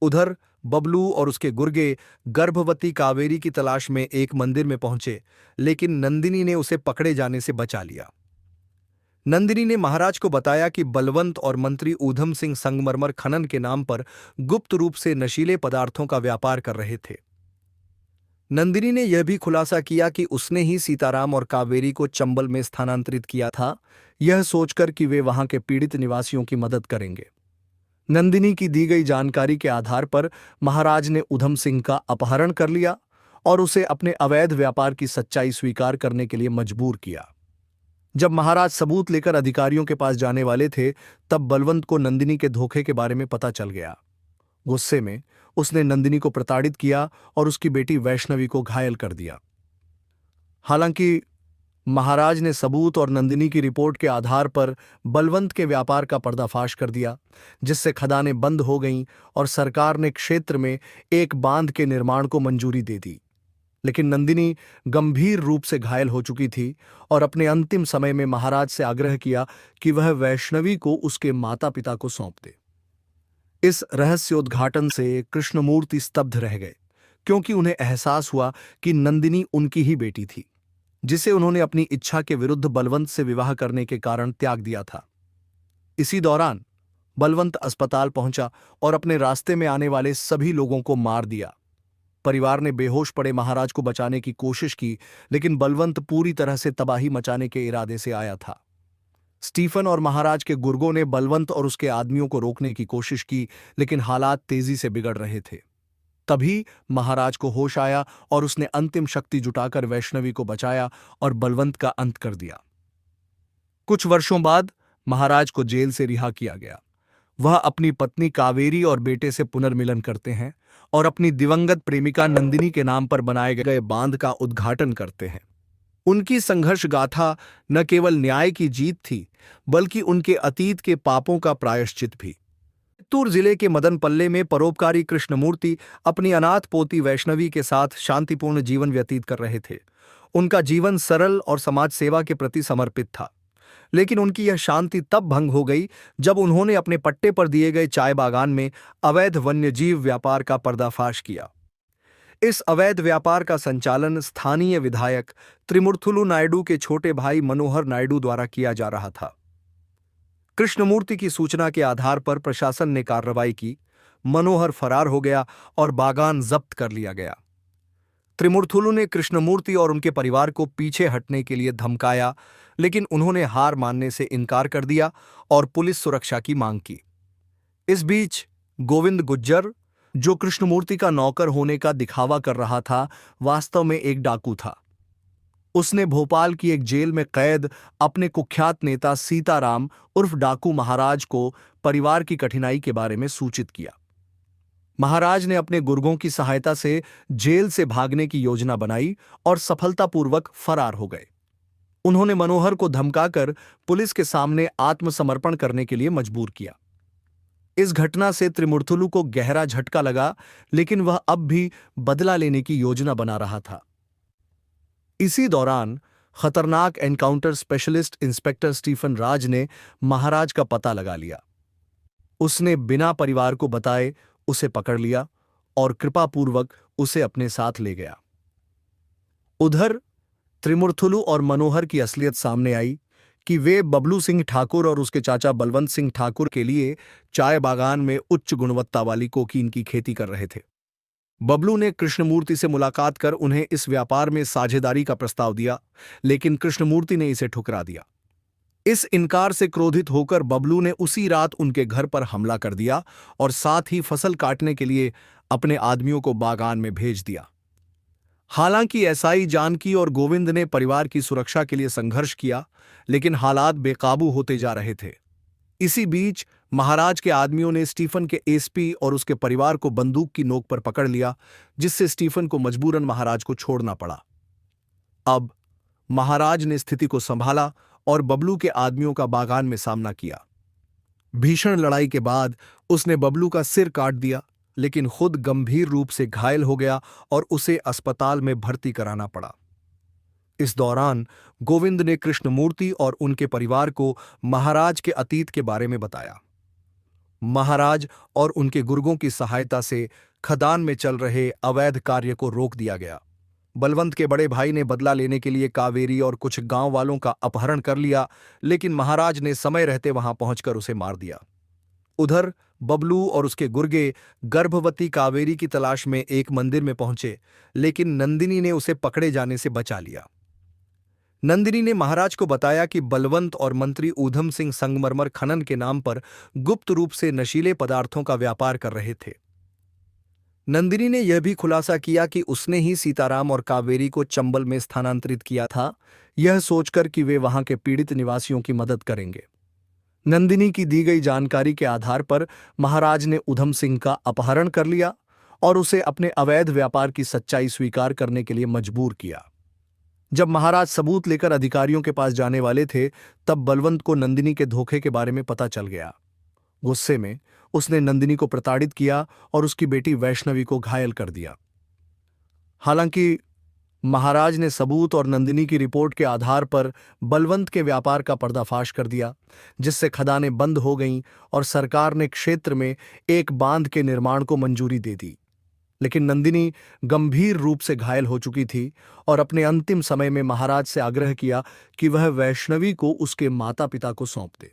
उधर बबलू और उसके गुर्गे गर्भवती कावेरी की तलाश में एक मंदिर में पहुंचे, लेकिन नंदिनी ने उसे पकड़े जाने से बचा लिया। नंदिनी ने महाराज को बताया कि बलवंत और मंत्री ऊधम सिंह संगमरमर खनन के नाम पर गुप्त रूप से नशीले पदार्थों का व्यापार कर रहे थे। नंदिनी ने यह भी खुलासा किया कि उसने ही सीताराम और कावेरी को चंबल में स्थानांतरित किया था, यह सोचकर कि वे वहां के पीड़ित निवासियों की मदद करेंगे। नंदिनी की दी गई जानकारी के आधार पर महाराज ने ऊधम सिंह का अपहरण कर लिया और उसे अपने अवैध व्यापार की सच्चाई स्वीकार करने के लिए मजबूर किया। जब महाराज सबूत लेकर अधिकारियों के पास जाने वाले थे, तब बलवंत को नंदिनी के धोखे के बारे में पता चल गया। गुस्से में उसने नंदिनी को प्रताड़ित किया और उसकी बेटी वैष्णवी को घायल कर दिया। हालांकि महाराज ने सबूत और नंदिनी की रिपोर्ट के आधार पर बलवंत के व्यापार का पर्दाफाश कर दिया, जिससे खदानें बंद हो गईं और सरकार ने क्षेत्र में एक बांध के निर्माण को मंजूरी दे दी। लेकिन नंदिनी गंभीर रूप से घायल हो चुकी थी और अपने अंतिम समय में महाराज से आग्रह किया कि वह वैष्णवी को उसके माता पिता को सौंप दे। इस रहस्योद्घाटन से कृष्णमूर्ति स्तब्ध रह गए, क्योंकि उन्हें एहसास हुआ कि नंदिनी उनकी ही बेटी थी, जिसे उन्होंने अपनी इच्छा के विरुद्ध बलवंत से विवाह करने के कारण त्याग दिया था। इसी दौरान बलवंत अस्पताल पहुंचा और अपने रास्ते में आने वाले सभी लोगों को मार दिया। परिवार ने बेहोश पड़े महाराज को बचाने की कोशिश की, लेकिन बलवंत पूरी तरह से तबाही मचाने के इरादे से आया था। स्टीफन और महाराज के गुर्गों ने बलवंत और उसके आदमियों को रोकने की कोशिश की, लेकिन हालात तेजी से बिगड़ रहे थे। तभी महाराज को होश आया और उसने अंतिम शक्ति जुटाकर वैष्णवी को बचाया और बलवंत का अंत कर दिया। कुछ वर्षों बाद महाराज को जेल से रिहा किया गया। वह अपनी पत्नी कावेरी और बेटे से पुनर्मिलन करते हैं और अपनी दिवंगत प्रेमिका नंदिनी के नाम पर बनाए गए बांध का उद्घाटन करते हैं। उनकी संघर्ष गाथा न केवल न्याय की जीत थी, बल्कि उनके अतीत के पापों का प्रायश्चित भी। चित्तूर जिले के मदनपल्ले में परोपकारी कृष्णमूर्ति अपनी अनाथ पोती वैष्णवी के साथ शांतिपूर्ण जीवन व्यतीत कर रहे थे। उनका जीवन सरल और समाज सेवा के प्रति समर्पित था, लेकिन उनकी यह शांति तब भंग हो गई जब उन्होंने अपने पट्टे पर दिए गए चाय बागान में अवैध वन्यजीव व्यापार का पर्दाफाश किया। इस अवैध व्यापार का संचालन स्थानीय विधायक त्रिमुर्थुलु नायडू के छोटे भाई मनोहर नायडू द्वारा किया जा रहा था। कृष्णमूर्ति की सूचना के आधार पर प्रशासन ने कार्रवाई की। मनोहर फरार हो गया और बागान जब्त कर लिया गया। त्रिमुर्थुलु ने कृष्णमूर्ति और उनके परिवार को पीछे हटने के लिए धमकाया, लेकिन उन्होंने हार मानने से इनकार कर दिया और पुलिस सुरक्षा की मांग की। इस बीच गोविंद गुज्जर, जो कृष्णमूर्ति का नौकर होने का दिखावा कर रहा था, वास्तव में एक डाकू था। उसने भोपाल की एक जेल में कैद अपने कुख्यात नेता सीताराम उर्फ डाकू महाराज को परिवार की कठिनाई के बारे में सूचित किया। महाराज ने अपने गुर्गों की सहायता से जेल से भागने की योजना बनाई और सफलतापूर्वक फरार हो गए। उन्होंने मनोहर को धमकाकर पुलिस के सामने आत्मसमर्पण करने के लिए मजबूर किया। इस घटना से त्रिमुर्थुलु को गहरा झटका लगा, लेकिन वह अब भी बदला लेने की योजना बना रहा था। इसी दौरान खतरनाक एनकाउंटर स्पेशलिस्ट इंस्पेक्टर स्टीफन राज ने महाराज का पता लगा लिया। उसने बिना परिवार को बताए उसे पकड़ लिया और कृपापूर्वक उसे अपने साथ ले गया। उधर त्रिमुर्थुलु और मनोहर की असलियत सामने आई कि वे बबलू सिंह ठाकुर और उसके चाचा बलवंत सिंह ठाकुर के लिए चाय बागान में उच्च गुणवत्ता वाली कोकीन की खेती कर रहे थे। बबलू ने कृष्णमूर्ति से मुलाकात कर उन्हें इस व्यापार में साझेदारी का प्रस्ताव दिया, लेकिन कृष्णमूर्ति ने इसे ठुकरा दिया। इस इनकार से क्रोधित होकर बबलू ने उसी रात उनके घर पर हमला कर दिया और साथ ही फसल काटने के लिए अपने आदमियों को बागान में भेज दिया। हालांकि एसआई जानकी और गोविंद ने परिवार की सुरक्षा के लिए संघर्ष किया, लेकिन हालात बेकाबू होते जा रहे थे। इसी बीच महाराज के आदमियों ने स्टीफन के एसपी और उसके परिवार को बंदूक की नोक पर पकड़ लिया, जिससे स्टीफन को मजबूरन महाराज को छोड़ना पड़ा। अब महाराज ने स्थिति को संभाला और बबलू के आदमियों का बागान में सामना किया। भीषण लड़ाई के बाद उसने बबलू का सिर काट दिया, लेकिन खुद गंभीर रूप से घायल हो गया और उसे अस्पताल में भर्ती कराना पड़ा। इस दौरान गोविंद ने कृष्णमूर्ति और उनके परिवार को महाराज के अतीत के बारे में बताया। महाराज और उनके गुर्गों की सहायता से खदान में चल रहे अवैध कार्य को रोक दिया गया। बलवंत के बड़े भाई ने बदला लेने के लिए कावेरी और कुछ गांव वालों का अपहरण कर लिया, लेकिन महाराज ने समय रहते वहां पहुंचकर उसे मार दिया। उधर बबलू और उसके गुर्गे गर्भवती कावेरी की तलाश में एक मंदिर में पहुंचे, लेकिन नंदिनी ने उसे पकड़े जाने से बचा लिया। नंदिनी ने महाराज को बताया कि बलवंत और मंत्री ऊधम सिंह संगमरमर खनन के नाम पर गुप्त रूप से नशीले पदार्थों का व्यापार कर रहे थे। नंदिनी ने यह भी खुलासा किया कि उसने ही सीताराम और कावेरी को चंबल में स्थानांतरित किया था, यह सोचकर कि वे वहां के पीड़ित निवासियों की मदद करेंगे। नंदिनी की दी गई जानकारी के आधार पर महाराज ने ऊधम सिंह का अपहरण कर लिया और उसे अपने अवैध व्यापार की सच्चाई स्वीकार करने के लिए मजबूर किया। जब महाराज सबूत लेकर अधिकारियों के पास जाने वाले थे, तब बलवंत को नंदिनी के धोखे के बारे में पता चल गया। गुस्से में उसने नंदिनी को प्रताड़ित किया और उसकी बेटी वैष्णवी को घायल कर दिया। हालांकि महाराज ने सबूत और नंदिनी की रिपोर्ट के आधार पर बलवंत के व्यापार का पर्दाफाश कर दिया, जिससे खदानें बंद हो गईं और सरकार ने क्षेत्र में एक बांध के निर्माण को मंजूरी दे दी। लेकिन नंदिनी गंभीर रूप से घायल हो चुकी थी और अपने अंतिम समय में महाराज से आग्रह किया कि वह वैष्णवी को उसके माता पिता को सौंप दे।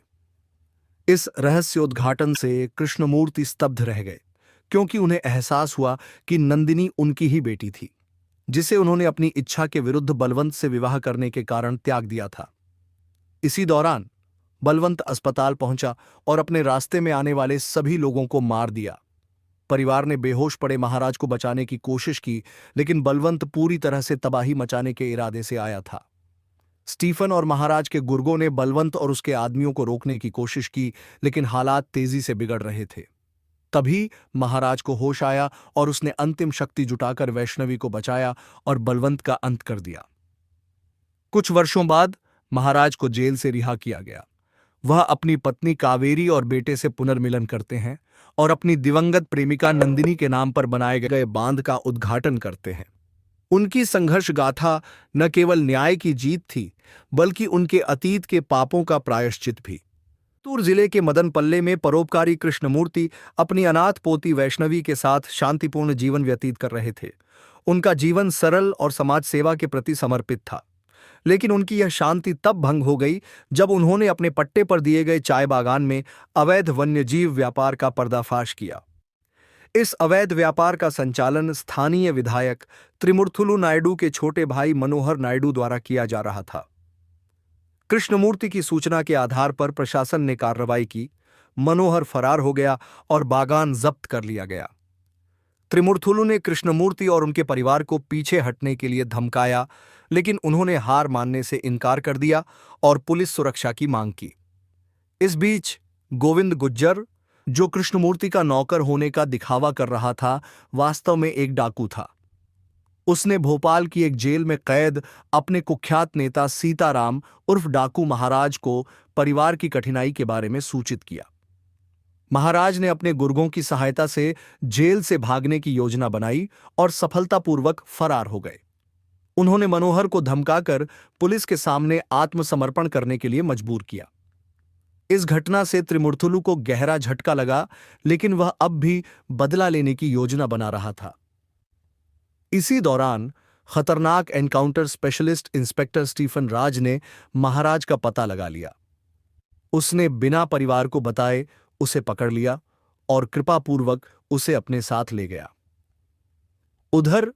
इस रहस्योद्घाटन से कृष्णमूर्ति स्तब्ध रह गए, क्योंकि उन्हें एहसास हुआ कि नंदिनी उनकी ही बेटी थी, जिसे उन्होंने अपनी इच्छा के विरुद्ध बलवंत से विवाह करने के कारण त्याग दिया था। इसी दौरान बलवंत अस्पताल पहुंचा और अपने रास्ते में आने वाले सभी लोगों को मार दिया। परिवार ने बेहोश पड़े महाराज को बचाने की कोशिश की, लेकिन बलवंत पूरी तरह से तबाही मचाने के इरादे से आया था। स्टीफन और महाराज के गुर्गों ने बलवंत और उसके आदमियों को रोकने की कोशिश की, लेकिन हालात तेजी से बिगड़ रहे थे। तभी महाराज को होश आया और उसने अंतिम शक्ति जुटाकर वैष्णवी को बचाया और बलवंत का अंत कर दिया। कुछ वर्षों बाद महाराज को जेल से रिहा किया गया। वह अपनी पत्नी कावेरी और बेटे से पुनर्मिलन करते हैं और अपनी दिवंगत प्रेमिका नंदिनी के नाम पर बनाए गए बांध का उद्घाटन करते हैं। उनकी संघर्ष गाथा न केवल न्याय की जीत थी, बल्कि उनके अतीत के पापों का प्रायश्चित भी। चित्तूर जिले के मदनपल्ले में परोपकारी कृष्णमूर्ति अपनी अनाथ पोती वैष्णवी के साथ शांतिपूर्ण जीवन व्यतीत कर रहे थे। उनका जीवन सरल और समाज सेवा के प्रति समर्पित था, लेकिन उनकी यह शांति तब भंग हो गई जब उन्होंने अपने पट्टे पर दिए गए चाय बागान में अवैध वन्यजीव व्यापार का पर्दाफाश किया। इस अवैध व्यापार का संचालन स्थानीय विधायक त्रिमुर्थुलु नायडू के छोटे भाई मनोहर नायडू द्वारा किया जा रहा था। कृष्णमूर्ति की सूचना के आधार पर प्रशासन ने कार्रवाई की। मनोहर फरार हो गया और बागान जब्त कर लिया गया। त्रिमुर्थुलु ने कृष्णमूर्ति और उनके परिवार को पीछे हटने के लिए धमकाया, लेकिन उन्होंने हार मानने से इनकार कर दिया और पुलिस सुरक्षा की मांग की। इस बीच गोविंद गुज्जर, जो कृष्णमूर्ति का नौकर होने का दिखावा कर रहा था, वास्तव में एक डाकू था। उसने भोपाल की एक जेल में कैद अपने कुख्यात नेता सीताराम उर्फ डाकू महाराज को परिवार की कठिनाई के बारे में सूचित किया। महाराज ने अपने गुर्गों की सहायता से जेल से भागने की योजना बनाई और सफलतापूर्वक फरार हो गए। उन्होंने मनोहर को धमकाकर पुलिस के सामने आत्मसमर्पण करने के लिए मजबूर किया। इस घटना से त्रिमुर्थुलु को गहरा झटका लगा, लेकिन वह अब भी बदला लेने की योजना बना रहा था। इसी दौरान खतरनाक एनकाउंटर स्पेशलिस्ट इंस्पेक्टर स्टीफन राज ने महाराज का पता लगा लिया। उसने बिना परिवार को बताए उसे पकड़ लिया और कृपापूर्वक उसे अपने साथ ले गया। उधर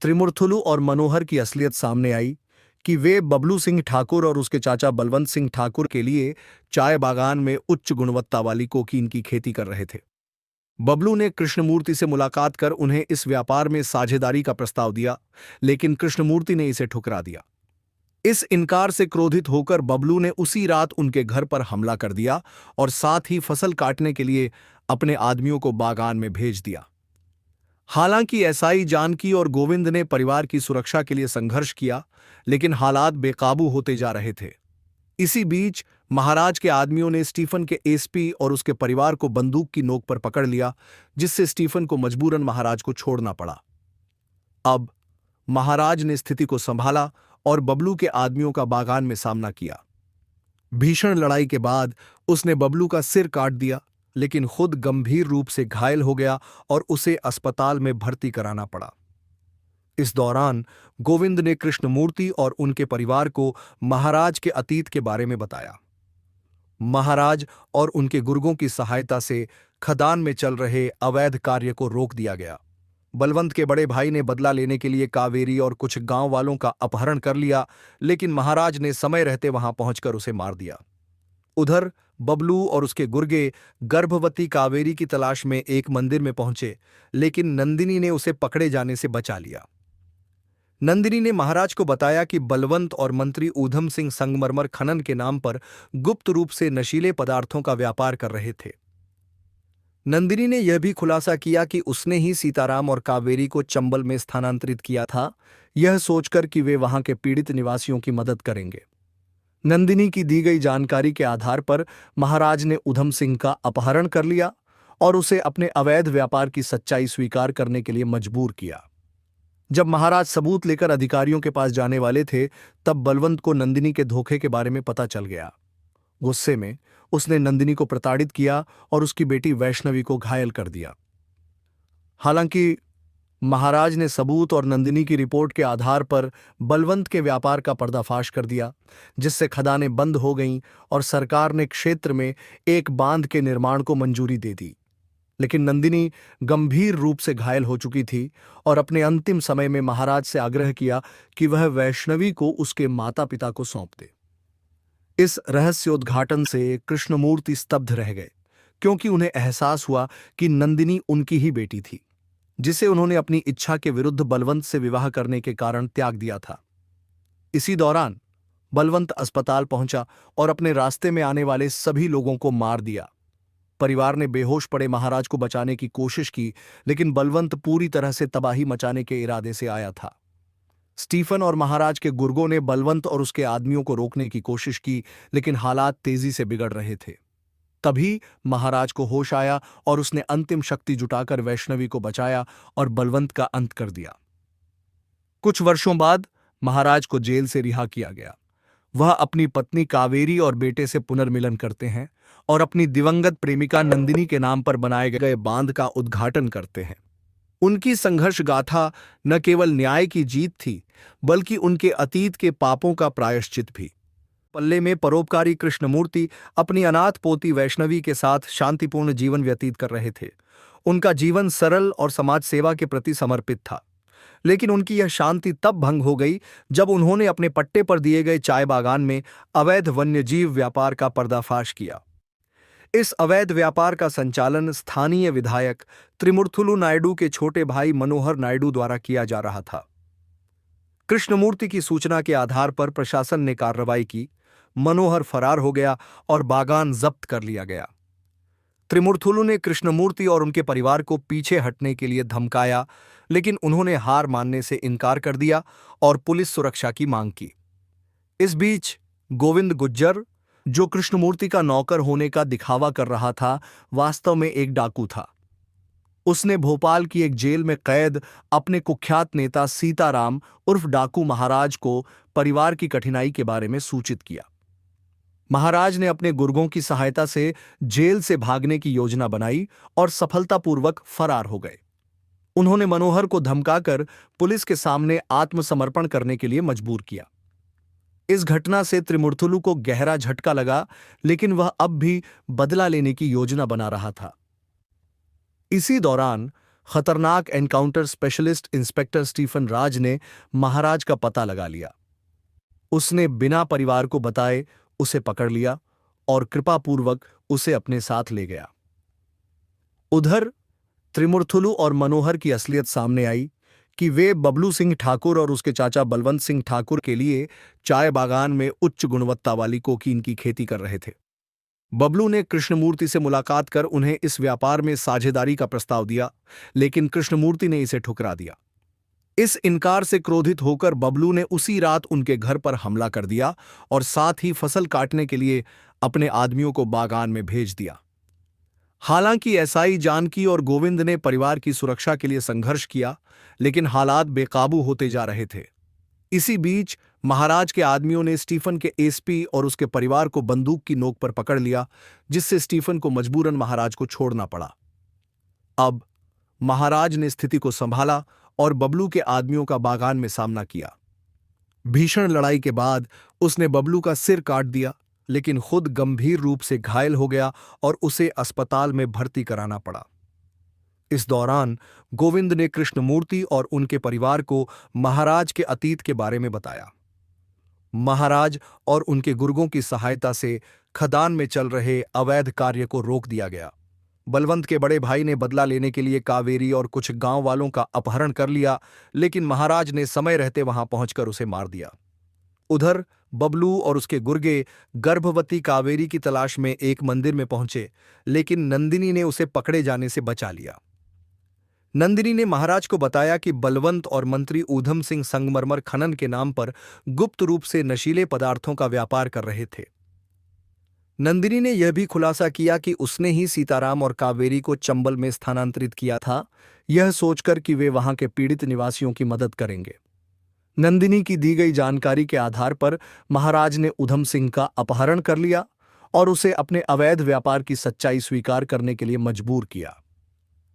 त्रिमुर्थुलु और मनोहर की असलियत सामने आई कि वे बबलू सिंह ठाकुर और उसके चाचा बलवंत सिंह ठाकुर के लिए चाय बागान में उच्च गुणवत्ता वाली कोकीन की खेती कर रहे थे। बबलू ने कृष्णमूर्ति से मुलाकात कर उन्हें इस व्यापार में साझेदारी का प्रस्ताव दिया, लेकिन कृष्णमूर्ति ने इसे ठुकरा दिया। इस इनकार से क्रोधित होकर बबलू ने उसी रात उनके घर पर हमला कर दिया और साथ ही फसल काटने के लिए अपने आदमियों को बागान में भेज दिया। हालांकि एसआई जानकी और गोविंद ने परिवार की सुरक्षा के लिए संघर्ष किया, लेकिन हालात बेकाबू होते जा रहे थे। इसी बीच महाराज के आदमियों ने स्टीफन के एसपी और उसके परिवार को बंदूक की नोक पर पकड़ लिया, जिससे स्टीफन को मजबूरन महाराज को छोड़ना पड़ा। अब महाराज ने स्थिति को संभाला और बबलू के आदमियों का बागान में सामना किया। भीषण लड़ाई के बाद उसने बबलू का सिर काट दिया लेकिन खुद गंभीर रूप से घायल हो गया और उसे अस्पताल में भर्ती कराना पड़ा। इस दौरान गोविंद ने कृष्णमूर्ति और उनके परिवार को महाराज के अतीत के बारे में बताया। महाराज और उनके गुर्गों की सहायता से खदान में चल रहे अवैध कार्य को रोक दिया गया। बलवंत के बड़े भाई ने बदला लेने के लिए कावेरी और कुछ गांव वालों का अपहरण कर लिया, लेकिन महाराज ने समय रहते वहां पहुंचकर उसे मार दिया। उधर बबलू और उसके गुर्गे गर्भवती कावेरी की तलाश में एक मंदिर में पहुंचे, लेकिन नंदिनी ने उसे पकड़े जाने से बचा लिया। नंदिनी ने महाराज को बताया कि बलवंत और मंत्री ऊधम सिंह संगमरमर खनन के नाम पर गुप्त रूप से नशीले पदार्थों का व्यापार कर रहे थे। नंदिनी ने यह भी खुलासा किया कि उसने ही सीताराम और कावेरी को चंबल में स्थानांतरित किया था, यह सोचकर कि वे वहां के पीड़ित निवासियों की मदद करेंगे। नंदिनी की दी गई जानकारी के आधार पर महाराज ने ऊधम सिंह का अपहरण कर लिया और उसे अपने अवैध व्यापार की सच्चाई स्वीकार करने के लिए मजबूर किया। जब महाराज सबूत लेकर अधिकारियों के पास जाने वाले थे, तब बलवंत को नंदिनी के धोखे के बारे में पता चल गया। गुस्से में उसने नंदिनी को प्रताड़ित किया और उसकी बेटी वैष्णवी को घायल कर दिया। हालांकि महाराज ने सबूत और नंदिनी की रिपोर्ट के आधार पर बलवंत के व्यापार का पर्दाफाश कर दिया, जिससे खदानें बंद हो गईं और सरकार ने क्षेत्र में एक बांध के निर्माण को मंजूरी दे दी। लेकिन नंदिनी गंभीर रूप से घायल हो चुकी थी और अपने अंतिम समय में महाराज से आग्रह किया कि वह वैष्णवी को उसके माता पिता को सौंप दे। इस रहस्योद्घाटन से कृष्णमूर्ति स्तब्ध रह गए, क्योंकि उन्हें एहसास हुआ कि नंदिनी उनकी ही बेटी थी, जिसे उन्होंने अपनी इच्छा के विरुद्ध बलवंत से विवाह करने के कारण त्याग दिया था। इसी दौरान बलवंत अस्पताल पहुंचा और अपने रास्ते में आने वाले सभी लोगों को मार दिया। परिवार ने बेहोश पड़े महाराज को बचाने की कोशिश की, लेकिन बलवंत पूरी तरह से तबाही मचाने के इरादे से आया था। स्टीफन और महाराज के गुर्गों ने बलवंत और उसके आदमियों को रोकने की कोशिश की, लेकिन हालात तेजी से बिगड़ रहे थे। तभी महाराज को होश आया और उसने अंतिम शक्ति जुटाकर वैष्णवी को बचाया और बलवंत का अंत कर दिया। कुछ वर्षों बाद महाराज को जेल से रिहा किया गया। वह अपनी पत्नी कावेरी और बेटे से पुनर्मिलन करते हैं और अपनी दिवंगत प्रेमिका नंदिनी के नाम पर बनाए गए बांध का उद्घाटन करते हैं। उनकी संघर्ष गाथा न केवल न्याय की जीत थी, बल्कि उनके अतीत के पापों का प्रायश्चित भी। पल्ले में परोपकारी कृष्णमूर्ति अपनी अनाथ पोती वैष्णवी के साथ शांतिपूर्ण जीवन व्यतीत कर रहे थे। उनका जीवन सरल और समाज सेवा के प्रति समर्पित था, लेकिन उनकी यह शांति तब भंग हो गई जब उन्होंने अपने पट्टे पर दिए गए चाय बागान में अवैध वन्यजीव व्यापार का पर्दाफाश किया। इस अवैध व्यापार का संचालन स्थानीय विधायक त्रिमुर्थुलु नायडू के छोटे भाई मनोहर नायडू द्वारा किया जा रहा था। कृष्णमूर्ति की सूचना के आधार पर प्रशासन ने कार्रवाई की। मनोहर फरार हो गया और बागान जब्त कर लिया गया। त्रिमुर्थुलु ने कृष्णमूर्ति और उनके परिवार को पीछे हटने के लिए धमकाया, लेकिन उन्होंने हार मानने से इनकार कर दिया और पुलिस सुरक्षा की मांग की। इस बीच गोविंद गुज्जर, जो कृष्णमूर्ति का नौकर होने का दिखावा कर रहा था, वास्तव में एक डाकू था। उसने भोपाल की एक जेल में कैद अपने कुख्यात नेता सीताराम उर्फ डाकू महाराज को परिवार की कठिनाई के बारे में सूचित किया। महाराज ने अपने गुर्गों की सहायता से जेल से भागने की योजना बनाई और सफलतापूर्वक फरार हो गए। उन्होंने मनोहर को धमकाकर पुलिस के सामने आत्मसमर्पण करने के लिए मजबूर किया। इस घटना से त्रिमुर्थुलु को गहरा झटका लगा, लेकिन वह अब भी बदला लेने की योजना बना रहा था। इसी दौरान खतरनाक एनकाउंटर स्पेशलिस्ट इंस्पेक्टर स्टीफन राज ने महाराज का पता लगा लिया। उसने बिना परिवार को बताए उसे पकड़ लिया और कृपापूर्वक उसे अपने साथ ले गया। उधर त्रिमुर्थुलु और मनोहर की असलियत सामने आई कि वे बबलू सिंह ठाकुर और उसके चाचा बलवंत सिंह ठाकुर के लिए चाय बागान में उच्च गुणवत्ता वाली कोकीन की खेती कर रहे थे। बबलू ने कृष्णमूर्ति से मुलाकात कर उन्हें इस व्यापार में साझेदारी का प्रस्ताव दिया, लेकिन कृष्णमूर्ति ने इसे ठुकरा दिया। इस इनकार से क्रोधित होकर बबलू ने उसी रात उनके घर पर हमला कर दिया और साथ ही फसल काटने के लिए अपने आदमियों को बागान में भेज दिया। हालांकि एसआई जानकी और गोविंद ने परिवार की सुरक्षा के लिए संघर्ष किया, लेकिन हालात बेकाबू होते जा रहे थे। इसी बीच महाराज के आदमियों ने स्टीफन के एसपी और उसके परिवार को बंदूक की नोक पर पकड़ लिया, जिससे स्टीफन को मजबूरन महाराज को छोड़ना पड़ा। अब महाराज ने स्थिति को संभाला और बबलू के आदमियों का बागान में सामना किया। भीषण लड़ाई के बाद उसने बबलू का सिर काट दिया, लेकिन खुद गंभीर रूप से घायल हो गया और उसे अस्पताल में भर्ती कराना पड़ा। इस दौरान गोविंद ने कृष्णमूर्ति और उनके परिवार को महाराज के अतीत के बारे में बताया। महाराज और उनके गुर्गों की सहायता से खदान में चल रहे अवैध कार्य को रोक दिया गया। बलवंत के बड़े भाई ने बदला लेने के लिए कावेरी और कुछ गांव वालों का अपहरण कर लिया, लेकिन महाराज ने समय रहते वहां पहुंचकर उसे मार दिया। उधर बबलू और उसके गुर्गे गर्भवती कावेरी की तलाश में एक मंदिर में पहुंचे, लेकिन नंदिनी ने उसे पकड़े जाने से बचा लिया। नंदिनी ने महाराज को बताया कि बलवंत और मंत्री ऊधम सिंह संगमरमर खनन के नाम पर गुप्त रूप से नशीले पदार्थों का व्यापार कर रहे थे। नंदिनी ने यह भी खुलासा किया कि उसने ही सीताराम और कावेरी को चंबल में स्थानांतरित किया था, यह सोचकर कि वे वहां के पीड़ित निवासियों की मदद करेंगे। नंदिनी की दी गई जानकारी के आधार पर महाराज ने ऊधम सिंह का अपहरण कर लिया और उसे अपने अवैध व्यापार की सच्चाई स्वीकार करने के लिए मजबूर किया।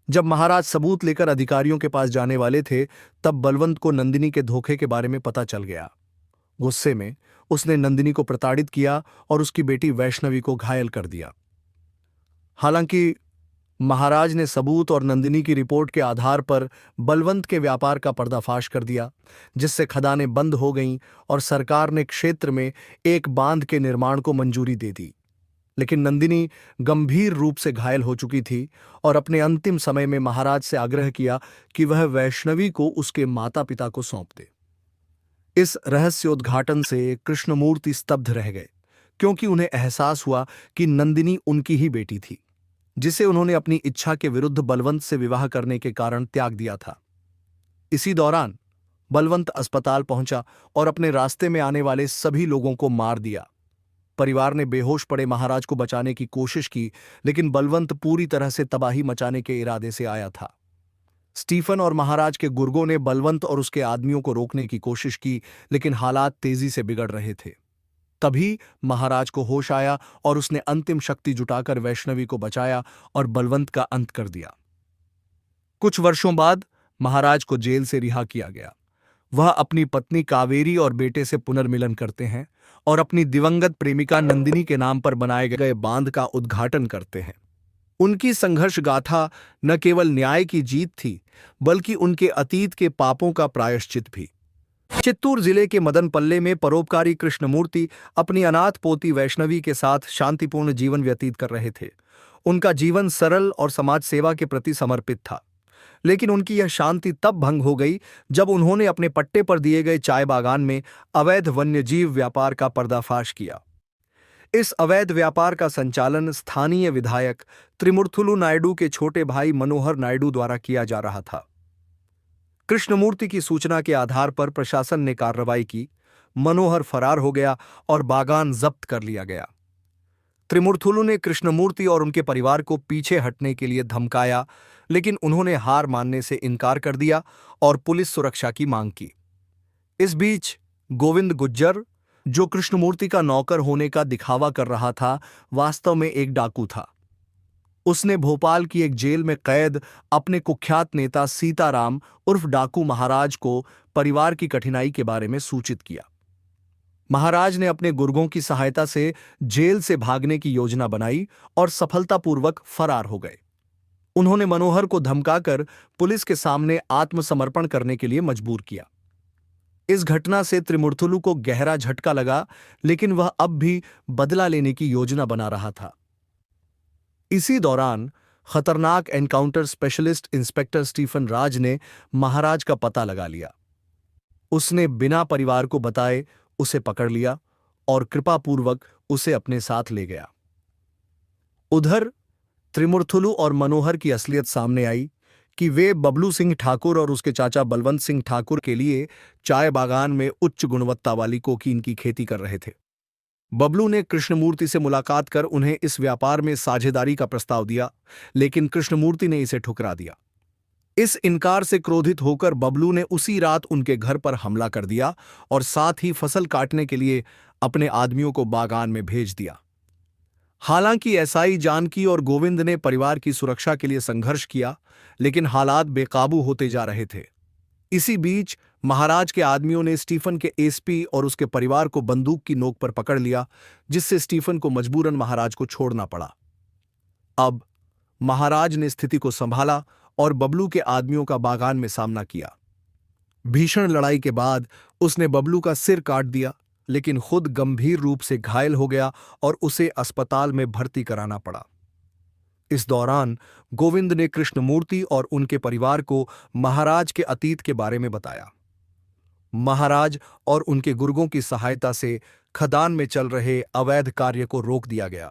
जब महाराज सबूत लेकर अधिकारियों के पास जाने वाले थे, तब बलवंत को नंदिनी के धोखे के बारे में पता चल गया। गुस्से में उसने नंदिनी को प्रताड़ित किया और उसकी बेटी वैष्णवी को घायल कर दिया। हालांकि महाराज ने सबूत और नंदिनी की रिपोर्ट के आधार पर बलवंत के व्यापार का पर्दाफाश कर दिया, जिससे खदानें बंद हो गईं और सरकार ने क्षेत्र में एक बांध के निर्माण को मंजूरी दे दी। लेकिन नंदिनी गंभीर रूप से घायल हो चुकी थी और अपने अंतिम समय में महाराज से आग्रह किया कि वह वैष्णवी को उसके माता पिता को सौंप दे। इस रहस्योद्घाटन से कृष्णमूर्ति स्तब्ध रह गए, क्योंकि उन्हें एहसास हुआ कि नंदिनी उनकी ही बेटी थी, जिसे उन्होंने अपनी इच्छा के विरुद्ध बलवंत से विवाह करने के कारण त्याग दिया था। इसी दौरान बलवंत अस्पताल पहुंचा और अपने रास्ते में आने वाले सभी लोगों को मार दिया। परिवार ने बेहोश पड़े महाराज को बचाने की कोशिश की, लेकिन बलवंत पूरी तरह से तबाही मचाने के इरादे से आया था। स्टीफन और महाराज के गुर्गों ने बलवंत और उसके आदमियों को रोकने की कोशिश की, लेकिन हालात तेजी से बिगड़ रहे थे। तभी महाराज को होश आया और उसने अंतिम शक्ति जुटाकर वैष्णवी को बचाया और बलवंत का अंत कर दिया। कुछ वर्षों बाद महाराज को जेल से रिहा किया गया। वह अपनी पत्नी कावेरी और बेटे से पुनर्मिलन करते हैं और अपनी दिवंगत प्रेमिका नंदिनी के नाम पर बनाए गए बांध का उद्घाटन करते हैं। उनकी संघर्ष गाथा न केवल न्याय की जीत थी, बल्कि उनके अतीत के पापों का प्रायश्चित भी। चित्तूर जिले के मदनपल्ले में परोपकारी कृष्णमूर्ति अपनी अनाथ पोती वैष्णवी के साथ शांतिपूर्ण जीवन व्यतीत कर रहे थे। उनका जीवन सरल और समाज सेवा के प्रति समर्पित था, लेकिन उनकी यह शांति तब भंग हो गई जब उन्होंने अपने पट्टे पर दिए गए चाय बागान में अवैध वन्यजीव व्यापार का पर्दाफाश किया। इस अवैध व्यापार का संचालन स्थानीय विधायक त्रिमुर्थुलु नायडू के छोटे भाई मनोहर नायडू द्वारा किया जा रहा था। कृष्णमूर्ति की सूचना के आधार पर प्रशासन ने कार्रवाई की। मनोहर फरार हो गया और बागान जब्त कर लिया गया। त्रिमुर्थुलु ने कृष्णमूर्ति और उनके परिवार को पीछे हटने के लिए धमकाया, लेकिन उन्होंने हार मानने से इनकार कर दिया और पुलिस सुरक्षा की मांग की। इस बीच गोविंद गुज्जर, जो कृष्णमूर्ति का नौकर होने का दिखावा कर रहा था, वास्तव में एक डाकू था। उसने भोपाल की एक जेल में कैद अपने कुख्यात नेता सीताराम उर्फ डाकू महाराज को परिवार की कठिनाई के बारे में सूचित किया। महाराज ने अपने गुर्गों की सहायता से जेल से भागने की योजना बनाई और सफलतापूर्वक फरार हो गए। उन्होंने मनोहर को धमकाकर पुलिस के सामने आत्मसमर्पण करने के लिए मजबूर किया। इस घटना से त्रिमुर्थुलु को गहरा झटका लगा, लेकिन वह अब भी बदला लेने की योजना बना रहा था। इसी दौरान खतरनाक एनकाउंटर स्पेशलिस्ट इंस्पेक्टर स्टीफन राज ने महाराज का पता लगा लिया। उसने बिना परिवार को बताए उसे पकड़ लिया और कृपापूर्वक उसे अपने साथ ले गया। उधर त्रिमुर्थुलु और मनोहर की असलियत सामने आई कि वे बबलू सिंह ठाकुर और उसके चाचा बलवंत सिंह ठाकुर के लिए चाय बागान में उच्च गुणवत्ता वाली कोकीन की खेती कर रहे थे। बबलू ने कृष्णमूर्ति से मुलाकात कर उन्हें इस व्यापार में साझेदारी का प्रस्ताव दिया, लेकिन कृष्णमूर्ति ने इसे ठुकरा दिया। इस इनकार से क्रोधित होकर बबलू ने उसी रात उनके घर पर हमला कर दिया और साथ ही फसल काटने के लिए अपने आदमियों को बागान में भेज दिया। हालांकि एसआई जानकी और गोविंद ने परिवार की सुरक्षा के लिए संघर्ष किया, लेकिन हालात बेकाबू होते जा रहे थे। इसी बीच महाराज के आदमियों ने स्टीफन के एसपी और उसके परिवार को बंदूक की नोक पर पकड़ लिया, जिससे स्टीफन को मजबूरन महाराज को छोड़ना पड़ा। अब महाराज ने स्थिति को संभाला और बबलू के आदमियों का बागान में सामना किया। भीषण लड़ाई के बाद उसने बबलू का सिर काट दिया, लेकिन खुद गंभीर रूप से घायल हो गया और उसे अस्पताल में भर्ती कराना पड़ा। इस दौरान गोविंद ने कृष्णमूर्ति और उनके परिवार को महाराज के अतीत के बारे में बताया। महाराज और उनके गुर्गों की सहायता से खदान में चल रहे अवैध कार्य को रोक दिया गया।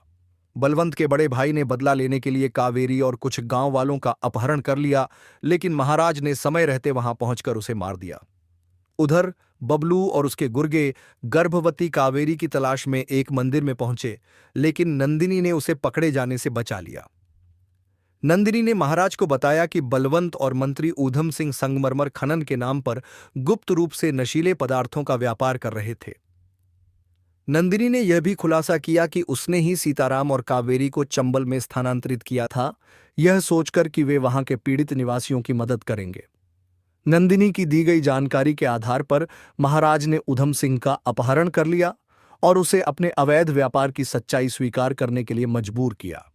बलवंत के बड़े भाई ने बदला लेने के लिए कावेरी और कुछ गांव वालों का अपहरण कर लिया, लेकिन महाराज ने समय रहते वहां पहुंचकर उसे मार दिया। उधर बबलू और उसके गुर्गे गर्भवती कावेरी की तलाश में एक मंदिर में पहुंचे, लेकिन नंदिनी ने उसे पकड़े जाने से बचा लिया। नंदिनी ने महाराज को बताया कि बलवंत और मंत्री ऊधम सिंह संगमरमर खनन के नाम पर गुप्त रूप से नशीले पदार्थों का व्यापार कर रहे थे। नंदिनी ने यह भी खुलासा किया कि उसने ही सीताराम और कावेरी को चंबल में स्थानांतरित किया था, यह सोचकर कि वे वहां के पीड़ित निवासियों की मदद करेंगे। नंदिनी की दी गई जानकारी के आधार पर महाराज ने ऊधम सिंह का अपहरण कर लिया और उसे अपने अवैध व्यापार की सच्चाई स्वीकार करने के लिए मजबूर किया।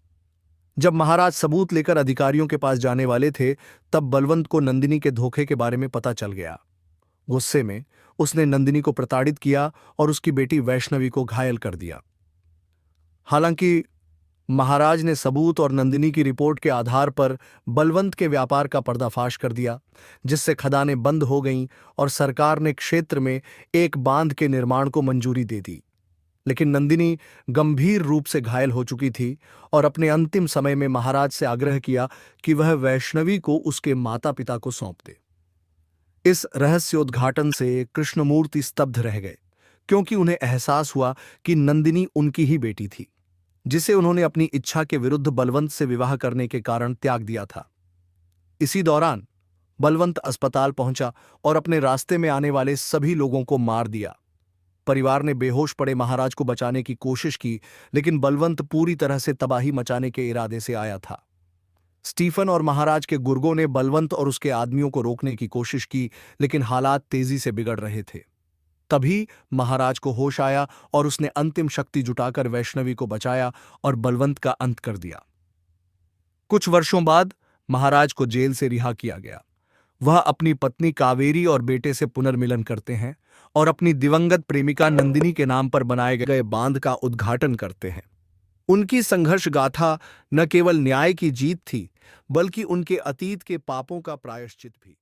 जब महाराज सबूत लेकर अधिकारियों के पास जाने वाले थे, तब बलवंत को नंदिनी के धोखे के बारे में पता चल गया। गुस्से में उसने नंदिनी को प्रताड़ित किया और उसकी बेटी वैष्णवी को घायल कर दिया। हालांकि महाराज ने सबूत और नंदिनी की रिपोर्ट के आधार पर बलवंत के व्यापार का पर्दाफाश कर दिया, जिससे खदानें बंद हो गईं और सरकार ने क्षेत्र में एक बांध के निर्माण को मंजूरी दे दी। लेकिन नंदिनी गंभीर रूप से घायल हो चुकी थी और अपने अंतिम समय में महाराज से आग्रह किया कि वह वैष्णवी को उसके माता पिता को सौंप दे। इस रहस्योद्घाटन से कृष्णमूर्ति स्तब्ध रह गए, क्योंकि उन्हें एहसास हुआ कि नंदिनी उनकी ही बेटी थी, जिसे उन्होंने अपनी इच्छा के विरुद्ध बलवंत से विवाह करने के कारण त्याग दिया था। इसी दौरान बलवंत अस्पताल पहुंचा और अपने रास्ते में आने वाले सभी लोगों को मार दिया। परिवार ने बेहोश पड़े महाराज को बचाने की कोशिश की, लेकिन बलवंत पूरी तरह से तबाही मचाने के इरादे से आया था। स्टीफन और महाराज के गुर्गों ने बलवंत और उसके आदमियों को रोकने की कोशिश की, लेकिन हालात तेजी से बिगड़ रहे थे। तभी महाराज को होश आया और उसने अंतिम शक्ति जुटाकर वैष्णवी को बचाया और बलवंत का अंत कर दिया। कुछ वर्षों बाद महाराज को जेल से रिहा किया गया। वह अपनी पत्नी कावेरी और बेटे से पुनर्मिलन करते हैं और अपनी दिवंगत प्रेमिका नंदिनी के नाम पर बनाए गए बांध का उद्घाटन करते हैं। उनकी संघर्ष गाथा न केवल न्याय की जीत थी, बल्कि उनके अतीत के पापों का प्रायश्चित भी।